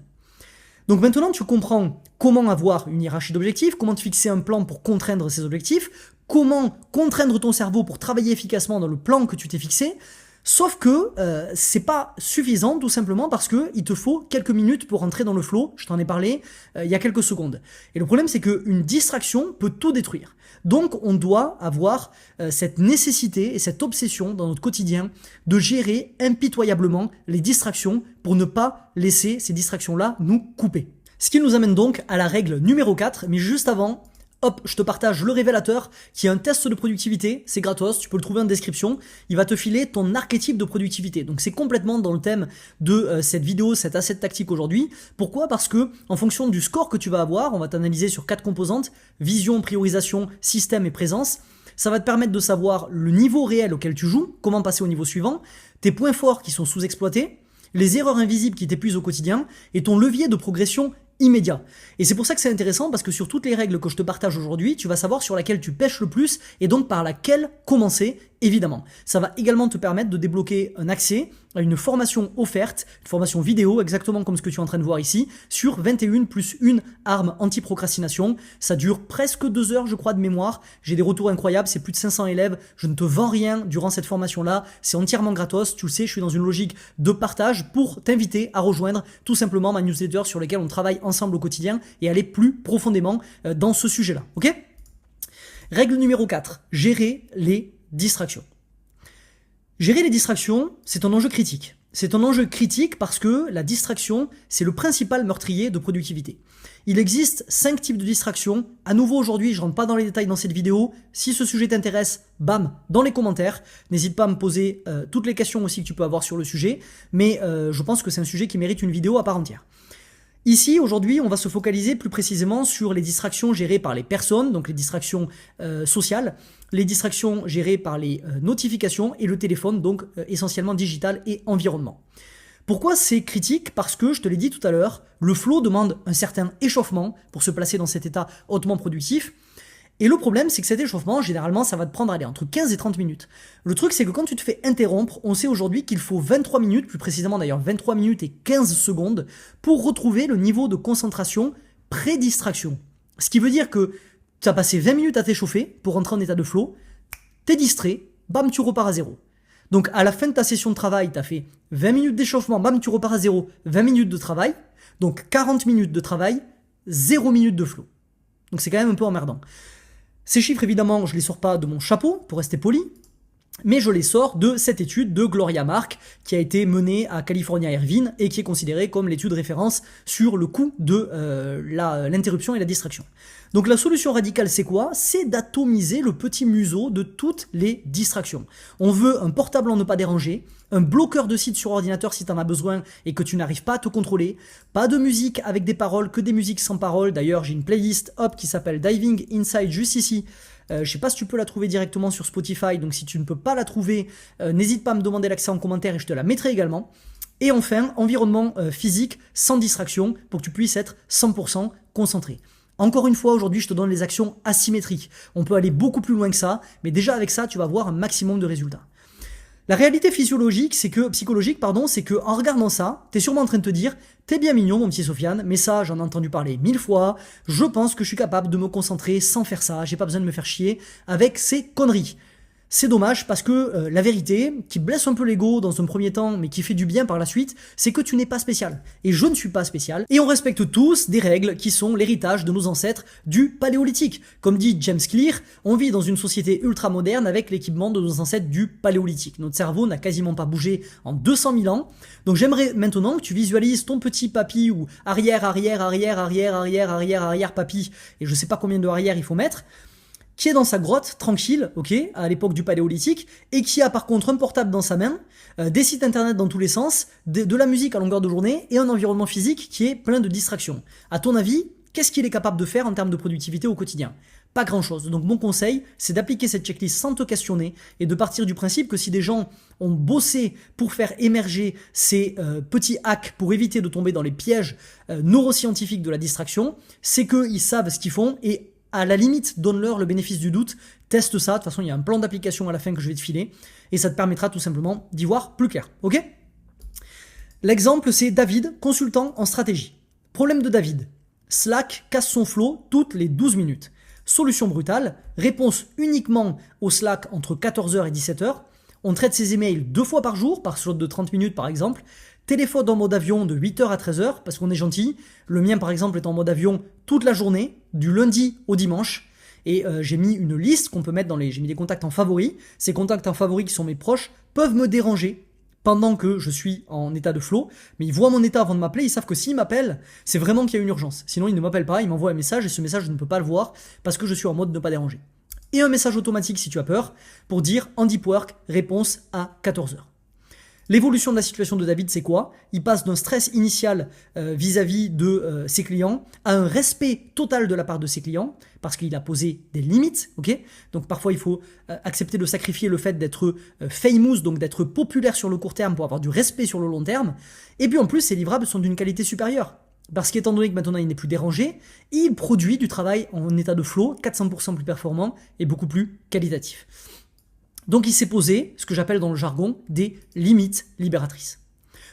Donc maintenant, tu comprends comment avoir une hiérarchie d'objectifs, comment te fixer un plan pour contraindre ces objectifs, comment contraindre ton cerveau pour travailler efficacement dans le plan que tu t'es fixé. Sauf que c'est pas suffisant tout simplement parce que il te faut quelques minutes pour entrer dans le flow. Je t'en ai parlé il y a quelques secondes. Et le problème c'est qu'une distraction peut tout détruire. Donc on doit avoir cette nécessité et cette obsession dans notre quotidien de gérer impitoyablement les distractions pour ne pas laisser ces distractions-là nous couper. Ce qui nous amène donc à la règle numéro 4, mais juste avant, hop, je te partage le révélateur qui est un test de productivité, c'est gratos, tu peux le trouver en description, il va te filer ton archétype de productivité. Donc c'est complètement dans le thème de cette vidéo, cet asset tactique aujourd'hui. Pourquoi? Parce que en fonction du score que tu vas avoir, on va t'analyser sur 4 composantes, vision, priorisation, système et présence. Ça va te permettre de savoir le niveau réel auquel tu joues, comment passer au niveau suivant, tes points forts qui sont sous-exploités, les erreurs invisibles qui t'épuisent au quotidien et ton levier de progression immédiat. Et c'est pour ça que c'est intéressant parce que sur toutes les règles que je te partage aujourd'hui, tu vas savoir sur laquelle tu pêches le plus et donc par laquelle commencer, évidemment. Ça va également te permettre de débloquer un accès à une formation offerte, une formation vidéo, exactement comme ce que tu es en train de voir ici, sur 21 plus 1 arme anti-procrastination. Ça dure presque 2 heures, je crois, de mémoire. J'ai des retours incroyables, c'est plus de 500 élèves. Je ne te vends rien durant cette formation-là. C'est entièrement gratos. Tu le sais, je suis dans une logique de partage pour t'inviter à rejoindre tout simplement ma newsletter sur laquelle on travaille ensemble au quotidien et aller plus profondément dans ce sujet-là. Ok ? Règle numéro 4, gérer les distractions. Gérer les distractions, c'est un enjeu critique. C'est un enjeu critique parce que la distraction, c'est le principal meurtrier de productivité. Il existe 5 types de distractions. À nouveau aujourd'hui, je rentre pas dans les détails dans cette vidéo. Si ce sujet t'intéresse, bam, dans les commentaires. N'hésite pas à me poser toutes les questions aussi que tu peux avoir sur le sujet. Mais je pense que c'est un sujet qui mérite une vidéo à part entière. Ici, aujourd'hui, on va se focaliser plus précisément sur les distractions gérées par les personnes, donc les distractions sociales, les distractions gérées par les notifications et le téléphone, donc essentiellement digital et environnement. Pourquoi c'est critique? Parce que, je te l'ai dit tout à l'heure, le flow demande un certain échauffement pour se placer dans cet état hautement productif. Et le problème, c'est que cet échauffement, généralement, ça va te prendre entre 15 et 30 minutes. Le truc, c'est que quand tu te fais interrompre, on sait aujourd'hui qu'il faut 23 minutes, plus précisément d'ailleurs 23 minutes et 15 secondes, pour retrouver le niveau de concentration pré-distraction. Ce qui veut dire que tu as passé 20 minutes à t'échauffer pour rentrer en état de flow, t'es distrait, bam, tu repars à zéro. Donc à la fin de ta session de travail, tu as fait 20 minutes d'échauffement, bam, tu repars à zéro, 20 minutes de travail, donc 40 minutes de travail, 0 minutes de flow. Donc c'est quand même un peu emmerdant. Ces chiffres, évidemment, je les sors pas de mon chapeau, pour rester poli, mais je les sors de cette étude de Gloria Mark qui a été menée à California Irvine et qui est considérée comme l'étude référence sur le coût de l'interruption et la distraction. Donc la solution radicale, c'est quoi? C'est d'atomiser le petit museau de toutes les distractions. On veut un portable en ne pas déranger, un bloqueur de site sur ordinateur si tu en as besoin et que tu n'arrives pas à te contrôler, pas de musique avec des paroles, que des musiques sans paroles. D'ailleurs, j'ai une playlist qui s'appelle Diving Inside juste ici. Je sais pas si tu peux la trouver directement sur Spotify, donc si tu ne peux pas la trouver, n'hésite pas à me demander l'accès en commentaire et je te la mettrai également. Et enfin, environnement physique sans distraction pour que tu puisses être 100% concentré. Encore une fois, aujourd'hui, je te donne les actions asymétriques. On peut aller beaucoup plus loin que ça, mais déjà avec ça, tu vas avoir un maximum de résultats. La réalité psychologique, c'est que en regardant ça, t'es sûrement en train de te dire, t'es bien mignon mon petit Sofiane, mais ça j'en ai entendu parler 1000 fois, je pense que je suis capable de me concentrer sans faire ça, j'ai pas besoin de me faire chier avec ces conneries. C'est dommage parce que la vérité, qui blesse un peu l'ego dans un premier temps, mais qui fait du bien par la suite, c'est que tu n'es pas spécial. Et je ne suis pas spécial. Et on respecte tous des règles qui sont l'héritage de nos ancêtres du Paléolithique. Comme dit James Clear, on vit dans une société ultra moderne avec l'équipement de nos ancêtres du Paléolithique. Notre cerveau n'a quasiment pas bougé en 200 000 ans. Donc j'aimerais maintenant que tu visualises ton petit papy ou arrière papy, et je sais pas combien de arrière il faut mettre, qui est dans sa grotte, tranquille, ok, à l'époque du Paléolithique, et qui a par contre un portable dans sa main, des sites internet dans tous les sens, de la musique à longueur de journée, et un environnement physique qui est plein de distractions. À ton avis, qu'est-ce qu'il est capable de faire en termes de productivité au quotidien ? Pas grand-chose. Donc mon conseil, c'est d'appliquer cette checklist sans te questionner, et de partir du principe que si des gens ont bossé pour faire émerger ces petits hacks pour éviter de tomber dans les pièges neuroscientifiques de la distraction, c'est qu'ils savent ce qu'ils font, et à la limite, donne-leur le bénéfice du doute, teste ça, de toute façon il y a un plan d'application à la fin que je vais te filer, et ça te permettra tout simplement d'y voir plus clair, ok ? L'exemple c'est David, consultant en stratégie. Problème de David, Slack casse son flow toutes les 12 minutes. Solution brutale, réponse uniquement au Slack entre 14h et 17h, on traite ses emails 2 fois par jour, par slot de 30 minutes par exemple, téléphone en mode avion de 8h à 13h, parce qu'on est gentil. Le mien, par exemple, est en mode avion toute la journée, du lundi au dimanche. Et j'ai mis une liste qu'on peut mettre j'ai mis des contacts en favoris. Ces contacts en favoris qui sont mes proches peuvent me déranger pendant que je suis en état de flow. Mais ils voient mon état avant de m'appeler. Ils savent que s'ils m'appellent, c'est vraiment qu'il y a une urgence. Sinon, ils ne m'appellent pas, ils m'envoient un message et ce message, je ne peux pas le voir parce que je suis en mode ne pas déranger. Et un message automatique si tu as peur pour dire en deep work, réponse à 14h. L'évolution de la situation de David, c'est quoi ? Il passe d'un stress initial vis-à-vis de ses clients à un respect total de la part de ses clients, parce qu'il a posé des limites, ok ? Donc parfois il faut accepter de sacrifier le fait d'être famous, donc d'être populaire sur le court terme pour avoir du respect sur le long terme. Et puis en plus, ses livrables sont d'une qualité supérieure. Parce qu'étant donné que maintenant il n'est plus dérangé, il produit du travail en état de flow, 400% plus performant et beaucoup plus qualitatif. Donc il s'est posé, ce que j'appelle dans le jargon, des limites libératrices.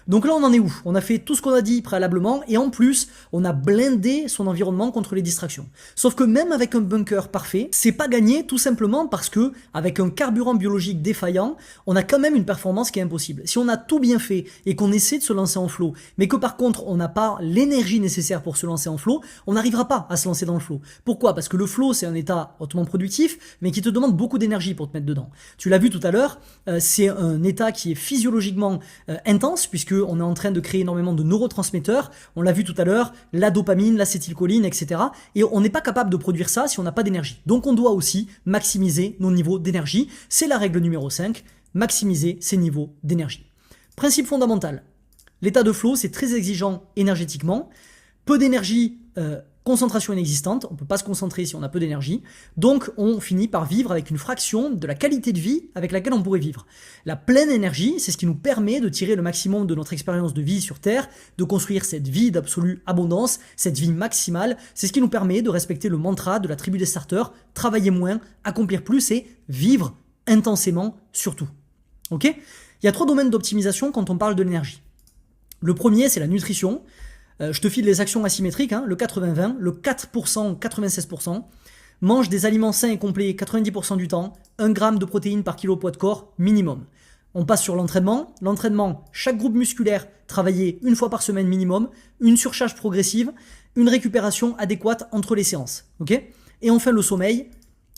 Donc là on en est où ? On a fait tout ce qu'on a dit préalablement et en plus on a blindé son environnement contre les distractions. Sauf que même avec un bunker parfait, c'est pas gagné tout simplement parce que avec un carburant biologique défaillant, on a quand même une performance qui est impossible. Si on a tout bien fait et qu'on essaie de se lancer en flow, mais que par contre on n'a pas l'énergie nécessaire pour se lancer en flow, on n'arrivera pas à se lancer dans le flow. Pourquoi ? Parce que le flow c'est un état hautement productif mais qui te demande beaucoup d'énergie pour te mettre dedans. Tu l'as vu tout à l'heure, c'est un état qui est physiologiquement intense puisque on est en train de créer énormément de neurotransmetteurs, on l'a vu tout à l'heure, la dopamine, l'acétylcholine, etc. Et on n'est pas capable de produire ça si on n'a pas d'énergie. Donc on doit aussi maximiser nos niveaux d'énergie. C'est la règle numéro 5, maximiser ses niveaux d'énergie. Principe fondamental, l'état de flow c'est très exigeant énergétiquement, peu d'énergie, concentration inexistante, on ne peut pas se concentrer si on a peu d'énergie, donc on finit par vivre avec une fraction de la qualité de vie avec laquelle on pourrait vivre. La pleine énergie, c'est ce qui nous permet de tirer le maximum de notre expérience de vie sur Terre, de construire cette vie d'absolue abondance, cette vie maximale, c'est ce qui nous permet de respecter le mantra de la tribu des starters, travailler moins, accomplir plus et vivre intensément surtout. Ok ? Il y a 3 domaines d'optimisation quand on parle de l'énergie. Le premier, c'est la nutrition. Je te file les actions asymétriques, le 80-20, le 4%, 96%. Mange des aliments sains et complets 90% du temps, 1 gramme de protéines par kilo poids de corps minimum. On passe sur l'entraînement. L'entraînement, chaque groupe musculaire travaillé 1 fois par semaine minimum, une surcharge progressive, une récupération adéquate entre les séances. Okay ? Et enfin le sommeil,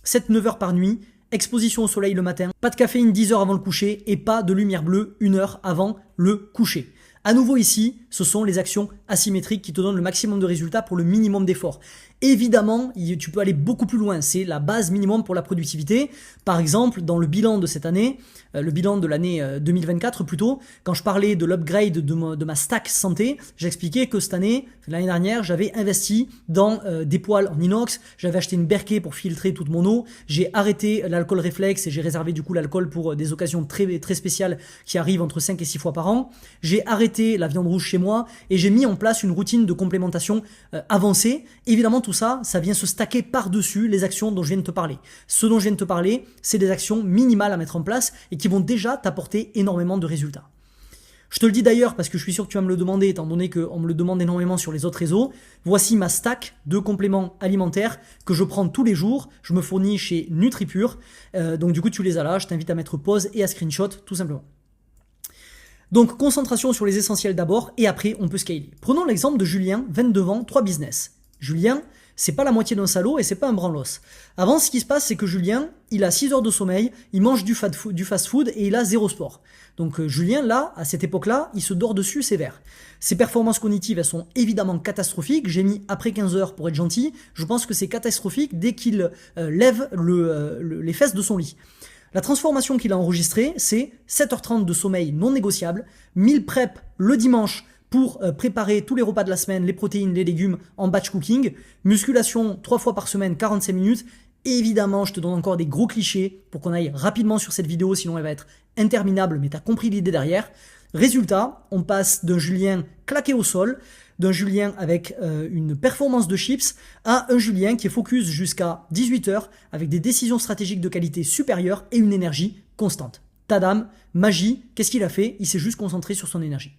7-9 heures par nuit, exposition au soleil le matin, pas de caféine 10 heures avant le coucher et pas de lumière bleue 1 heure avant le coucher. À nouveau ici, ce sont les actions asymétriques qui te donnent le maximum de résultats pour le minimum d'efforts. Évidemment, tu peux aller beaucoup plus loin, c'est la base minimum pour la productivité. Par exemple, dans le bilan de cette année, le bilan de l'année 2024 plutôt, quand je parlais de l'upgrade de ma stack santé, j'expliquais que cette année, l'année dernière, j'avais investi dans des poêles en inox, j'avais acheté une Berkey pour filtrer toute mon eau, j'ai arrêté l'alcool réflexe et j'ai réservé du coup l'alcool pour des occasions très, très spéciales qui arrivent entre 5 et 6 fois par an. J'ai arrêté la viande rouge chez moi et j'ai mis en place une routine de complémentation avancée. Évidemment, tout ça, ça vient se stacker par-dessus les actions dont je viens de te parler. Ce dont je viens de te parler, c'est des actions minimales à mettre en place et qui vont déjà t'apporter énormément de résultats. Je te le dis d'ailleurs parce que je suis sûr que tu vas me le demander, étant donné qu'on me le demande énormément sur les autres réseaux. Voici ma stack de compléments alimentaires que je prends tous les jours. Je me fournis chez NutriPure. Donc du coup, tu les as là. Je t'invite à mettre pause et à screenshot, tout simplement. Donc, concentration sur les essentiels d'abord et après, on peut scaler. Prenons l'exemple de Julien, 22 ans, 3 business. Julien, c'est pas la moitié d'un salaud et c'est pas un branlos. Avant, ce qui se passe, c'est que Julien, il a 6 heures de sommeil, il mange du fast-food et il a 0 sport. Donc Julien, là, à cette époque-là, il se dort dessus sévère. Ses performances cognitives, elles sont évidemment catastrophiques. J'ai mis après 15 heures pour être gentil. Je pense que c'est catastrophique dès qu'il lève les fesses de son lit. La transformation qu'il a enregistrée, c'est 7h30 de sommeil non négociable, 1000 prep le dimanche pour préparer tous les repas de la semaine, les protéines, les légumes en batch cooking, musculation 3 fois par semaine, 45 minutes. Et évidemment, je te donne encore des gros clichés pour qu'on aille rapidement sur cette vidéo, sinon elle va être interminable, mais tu as compris l'idée derrière. Résultat, on passe d'un Julien claqué au sol, d'un Julien avec une performance de chips, à un Julien qui est focus jusqu'à 18h avec des décisions stratégiques de qualité supérieure et une énergie constante. Tadam, magie, qu'est-ce qu'il a fait? Il s'est juste concentré sur son énergie.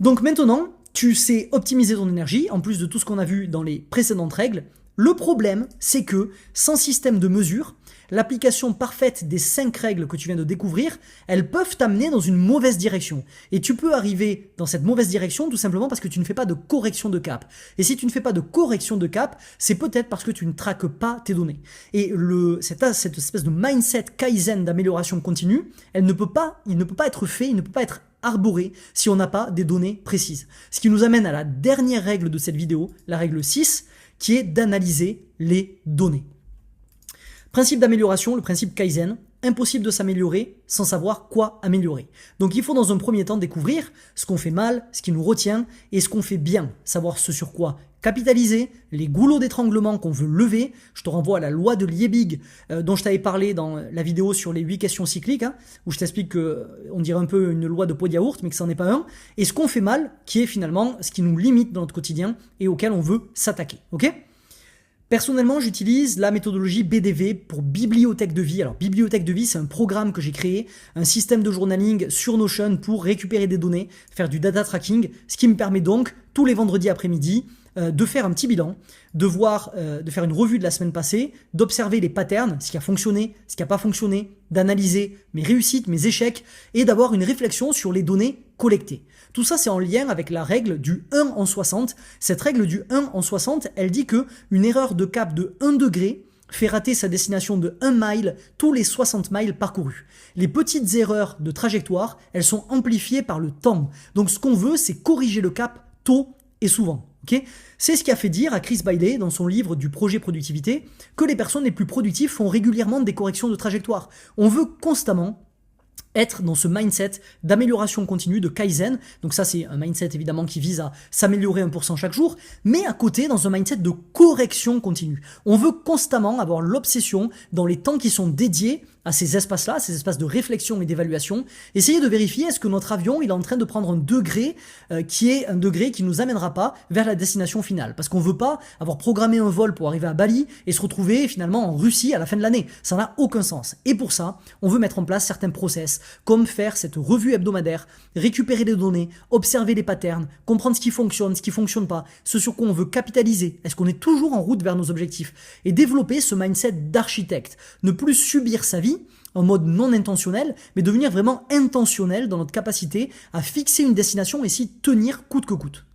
Donc maintenant, tu sais optimiser ton énergie, en plus de tout ce qu'on a vu dans les précédentes règles. Le problème, c'est que sans système de mesure, l'application parfaite des 5 règles que tu viens de découvrir, elles peuvent t'amener dans une mauvaise direction. Et tu peux arriver dans cette mauvaise direction tout simplement parce que tu ne fais pas de correction de cap. Et si tu ne fais pas de correction de cap, c'est peut-être parce que tu ne traques pas tes données. Et cette espèce de mindset Kaizen d'amélioration continue, il ne peut pas être fait, il ne peut pas être arboré si on n'a pas des données précises. Ce qui nous amène à la dernière règle de cette vidéo, la règle 6, qui est d'analyser les données. Principe d'amélioration, le principe Kaizen, impossible de s'améliorer sans savoir quoi améliorer. Donc il faut dans un premier temps découvrir ce qu'on fait mal, ce qui nous retient et ce qu'on fait bien, savoir ce sur quoi capitaliser, les goulots d'étranglement qu'on veut lever. Je te renvoie à la loi de Liebig dont je t'avais parlé dans la vidéo sur les 8 questions cycliques, où je t'explique qu'on dirait un peu une loi de pot de yaourt, mais que ça n'en est pas un. Et ce qu'on fait mal, qui est finalement ce qui nous limite dans notre quotidien et auquel on veut s'attaquer. Ok ? Personnellement, j'utilise la méthodologie BDV pour Bibliothèque de Vie. Alors, Bibliothèque de Vie, c'est un programme que j'ai créé, un système de journaling sur Notion pour récupérer des données, faire du data tracking, ce qui me permet donc, tous les vendredis après-midi, de faire un petit bilan, de faire une revue de la semaine passée, d'observer les patterns, ce qui a fonctionné, ce qui n'a pas fonctionné, d'analyser mes réussites, mes échecs, et d'avoir une réflexion sur les données collectées. Tout ça, c'est en lien avec la règle du 1 en 60. Cette règle du 1 en 60, elle dit que une erreur de cap de 1 degré fait rater sa destination de 1 mile tous les 60 miles parcourus. Les petites erreurs de trajectoire, elles sont amplifiées par le temps. Donc ce qu'on veut, c'est corriger le cap tôt et souvent. Okay, c'est ce qui a fait dire à Chris Bailey dans son livre du projet productivité que les personnes les plus productives font régulièrement des corrections de trajectoire. On veut constamment être dans ce mindset d'amélioration continue, de Kaizen. Donc ça, c'est un mindset évidemment qui vise à s'améliorer 1% chaque jour, mais à côté, dans un mindset de correction continue. On veut constamment avoir l'obsession dans les temps qui sont dédiés à ces espaces-là, ces espaces de réflexion et d'évaluation, essayer de vérifier est-ce que notre avion il est en train de prendre un degré qui est un degré qui nous amènera pas vers la destination finale. Parce qu'on veut pas avoir programmé un vol pour arriver à Bali et se retrouver finalement en Russie à la fin de l'année. Ça n'a aucun sens. Et pour ça, on veut mettre en place certains process, comme faire cette revue hebdomadaire, récupérer les données, observer les patterns, comprendre ce qui fonctionne pas, ce sur quoi on veut capitaliser. Est-ce qu'on est toujours en route vers nos objectifs? Et développer ce mindset d'architecte. Ne plus subir sa vie en mode non intentionnel, mais devenir vraiment intentionnel dans notre capacité à fixer une destination et s'y tenir coûte que coûte.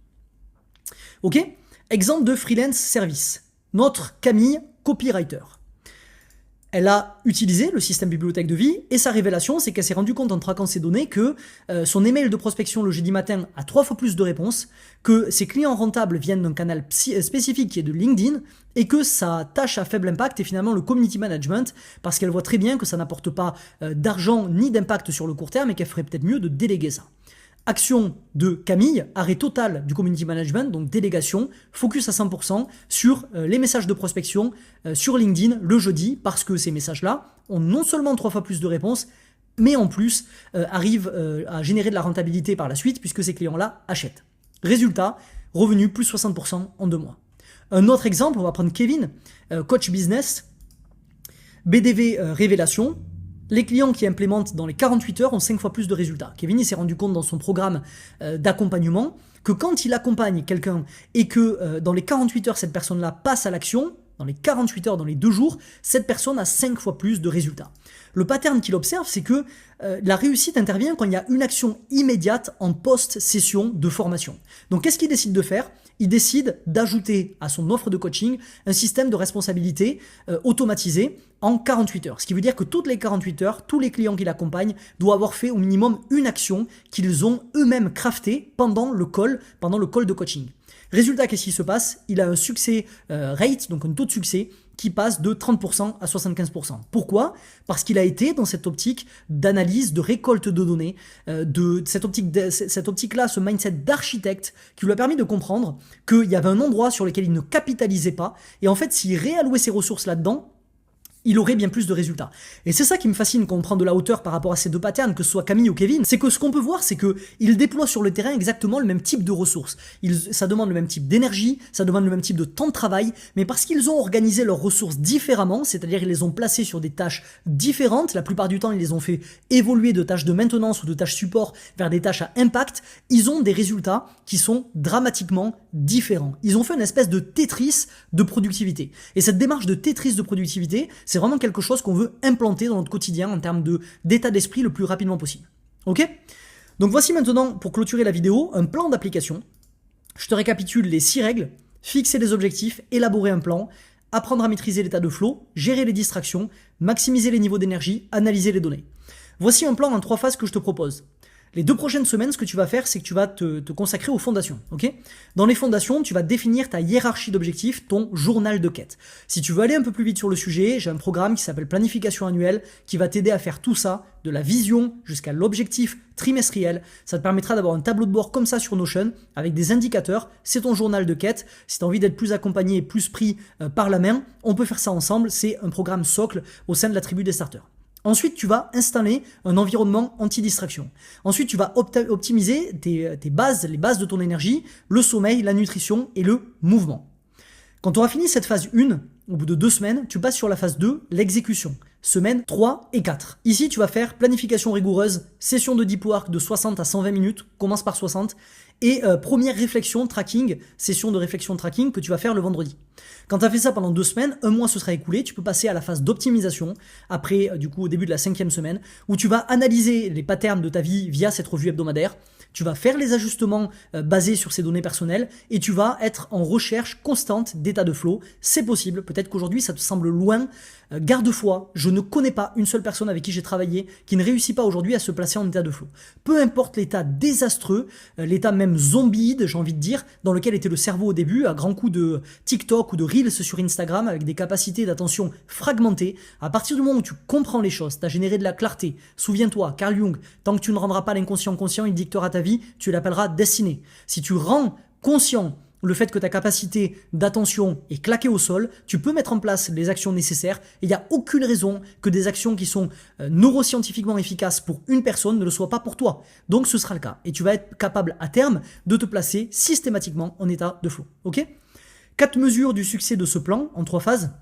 Ok ? Exemple de freelance service. Notre Camille, copywriter. Elle a utilisé le système bibliothèque de vie et sa révélation, c'est qu'elle s'est rendue compte en traquant ses données que son email de prospection le jeudi matin a 3 fois plus de réponses, que ses clients rentables viennent d'un canal spécifique qui est de LinkedIn et que sa tâche à faible impact est finalement le community management parce qu'elle voit très bien que ça n'apporte pas d'argent ni d'impact sur le court terme et qu'elle ferait peut-être mieux de déléguer ça. Action de Camille, arrêt total du community management, donc délégation, focus à 100% sur les messages de prospection sur LinkedIn le jeudi, parce que ces messages-là ont non seulement 3 fois plus de réponses, mais en plus arrivent à générer de la rentabilité par la suite, puisque ces clients-là achètent. Résultat, revenu plus 60% en 2 mois. Un autre exemple, on va prendre Kevin, coach business, BDV révélation. Les clients qui implémentent dans les 48 heures ont 5 fois plus de résultats. Kevin, il s'est rendu compte dans son programme d'accompagnement que quand il accompagne quelqu'un et que dans les 48 heures, cette personne-là passe à l'action, dans les 48 heures, dans les 2 jours, cette personne a 5 fois plus de résultats. Le pattern qu'il observe, c'est que la réussite intervient quand il y a une action immédiate en post-session de formation. Donc qu'est-ce qu'il décide de faire ? Il décide d'ajouter à son offre de coaching un système de responsabilité automatisé en 48 heures. Ce qui veut dire que toutes les 48 heures, tous les clients qui l'accompagnent doivent avoir fait au minimum une action qu'ils ont eux-mêmes craftée pendant le call de coaching. Résultat, qu'est-ce qui se passe ? Il a un succès rate, donc un taux de succès qui passe de 30% à 75%. Pourquoi ? Parce qu'il a été dans cette optique d'analyse, de récolte de données, de cette optique-là, ce mindset d'architecte qui lui a permis de comprendre qu'il y avait un endroit sur lequel il ne capitalisait pas. Et en fait, s'il réallouait ses ressources là-dedans, il aurait bien plus de résultats. Et c'est ça qui me fascine quand on prend de la hauteur par rapport à ces deux patterns, que ce soit Camille ou Kevin, c'est que ce qu'on peut voir, c'est qu'ils déploient sur le terrain exactement le même type de ressources. Ça demande le même type d'énergie, ça demande le même type de temps de travail, mais parce qu'ils ont organisé leurs ressources différemment, c'est-à-dire ils les ont placées sur des tâches différentes, la plupart du temps ils les ont fait évoluer de tâches de maintenance ou de tâches support vers des tâches à impact, ils ont des résultats qui sont dramatiquement différents. Ils ont fait une espèce de Tetris de productivité. Et cette démarche de Tetris de productivité, c'est vraiment quelque chose qu'on veut implanter dans notre quotidien en termes d'état d'esprit le plus rapidement possible. Ok ? Donc voici maintenant, pour clôturer la vidéo, un plan d'application. Je te récapitule les 6 règles. Fixer des objectifs, élaborer un plan, apprendre à maîtriser l'état de flow, gérer les distractions, maximiser les niveaux d'énergie, analyser les données. Voici un plan en 3 phases que je te propose. Les 2 prochaines semaines, ce que tu vas faire, c'est que tu vas te consacrer aux fondations. Ok ? Dans les fondations, tu vas définir ta hiérarchie d'objectifs, ton journal de quête. Si tu veux aller un peu plus vite sur le sujet, j'ai un programme qui s'appelle Planification annuelle qui va t'aider à faire tout ça, de la vision jusqu'à l'objectif trimestriel. Ça te permettra d'avoir un tableau de bord comme ça sur Notion avec des indicateurs. C'est ton journal de quête. Si tu as envie d'être plus accompagné et plus pris par la main, on peut faire ça ensemble. C'est un programme socle au sein de la tribu des starters. Ensuite, tu vas installer un environnement anti-distraction. Ensuite, tu vas optimiser tes bases, les bases de ton énergie, le sommeil, la nutrition et le mouvement. Quand tu auras fini cette phase 1, au bout de 2 semaines, tu passes sur la phase 2, l'exécution. Semaines 3 et 4. Ici, tu vas faire planification rigoureuse, session de deep work de 60 à 120 minutes, commence par 60, et première réflexion tracking, session de réflexion tracking que tu vas faire le vendredi. Quand tu as fait ça pendant 2 semaines, un mois se sera écoulé, tu peux passer à la phase d'optimisation, après du coup au début de la 5e semaine, où tu vas analyser les patterns de ta vie via cette revue hebdomadaire, tu vas faire les ajustements basés sur ces données personnelles et tu vas être en recherche constante d'état de flow. C'est possible, peut-être qu'aujourd'hui ça te semble loin, garde foi, je ne connais pas une seule personne avec qui j'ai travaillé qui ne réussit pas aujourd'hui à se placer en état de flow. Peu importe l'état désastreux, l'état même zombieide, j'ai envie de dire, dans lequel était le cerveau au début, à grands coups de TikTok ou de Reels sur Instagram avec des capacités d'attention fragmentées, à partir du moment où tu comprends les choses, tu as généré de la clarté, souviens-toi, Carl Jung, tant que tu ne rendras pas l'inconscient conscient, il dictera ta vie, tu l'appelleras destinée. Si tu rends conscient le fait que ta capacité d'attention est claquée au sol, tu peux mettre en place les actions nécessaires et il n'y a aucune raison que des actions qui sont neuroscientifiquement efficaces pour une personne ne le soient pas pour toi. Donc ce sera le cas et tu vas être capable à terme de te placer systématiquement en état de flow. Ok ? 4 mesures du succès de ce plan en 3 phases.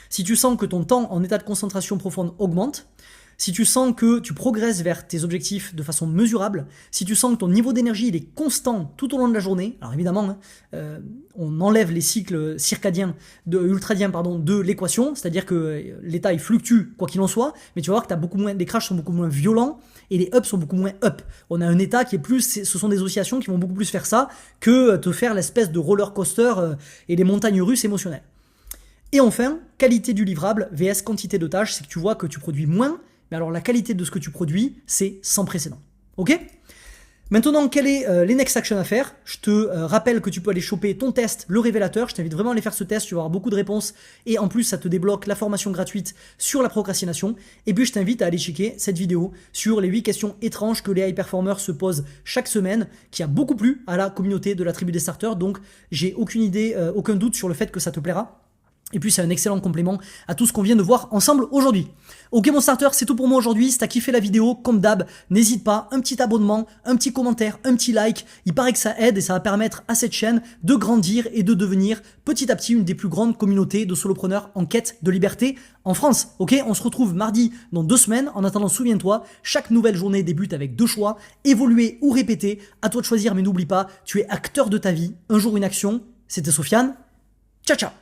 Si tu sens que ton temps en état de concentration profonde augmente, si tu sens que tu progresses vers tes objectifs de façon mesurable, si tu sens que ton niveau d'énergie il est constant tout au long de la journée, alors évidemment, on enlève les cycles ultradiens de l'équation, c'est-à-dire que l'état il fluctue quoi qu'il en soit, mais tu vas voir que les crashs sont beaucoup moins violents et les ups sont beaucoup moins up. On a un état qui est plus, ce sont des oscillations qui vont beaucoup plus faire ça que te faire l'espèce de roller coaster et des montagnes russes émotionnelles. Et enfin, qualité du livrable vs quantité de tâches, c'est que tu vois que tu produis moins, mais alors la qualité de ce que tu produis, c'est sans précédent. Ok ? Maintenant, quel est les next actions à faire ? Je te rappelle que tu peux aller choper ton test, le révélateur. Je t'invite vraiment à aller faire ce test, tu vas avoir beaucoup de réponses. Et en plus, ça te débloque la formation gratuite sur la procrastination. Et puis, je t'invite à aller checker cette vidéo sur les 8 questions étranges que les high performers se posent chaque semaine, qui a beaucoup plu à la communauté de la tribu des starters. Donc, j'ai aucune idée, aucun doute sur le fait que ça te plaira. Et puis c'est un excellent complément à tout ce qu'on vient de voir ensemble aujourd'hui. Ok mon starter, c'est tout pour moi aujourd'hui. Si t'as kiffé la vidéo, comme d'hab, n'hésite pas, un petit abonnement, un petit commentaire, un petit like. Il paraît que ça aide et ça va permettre à cette chaîne de grandir et de devenir petit à petit une des plus grandes communautés de solopreneurs en quête de liberté en France. Ok, on se retrouve mardi dans 2 semaines. En attendant, souviens-toi, chaque nouvelle journée débute avec 2 choix, évoluer ou répéter. À toi de choisir, mais n'oublie pas, tu es acteur de ta vie. Un jour une action. C'était Sofiane. Ciao ciao.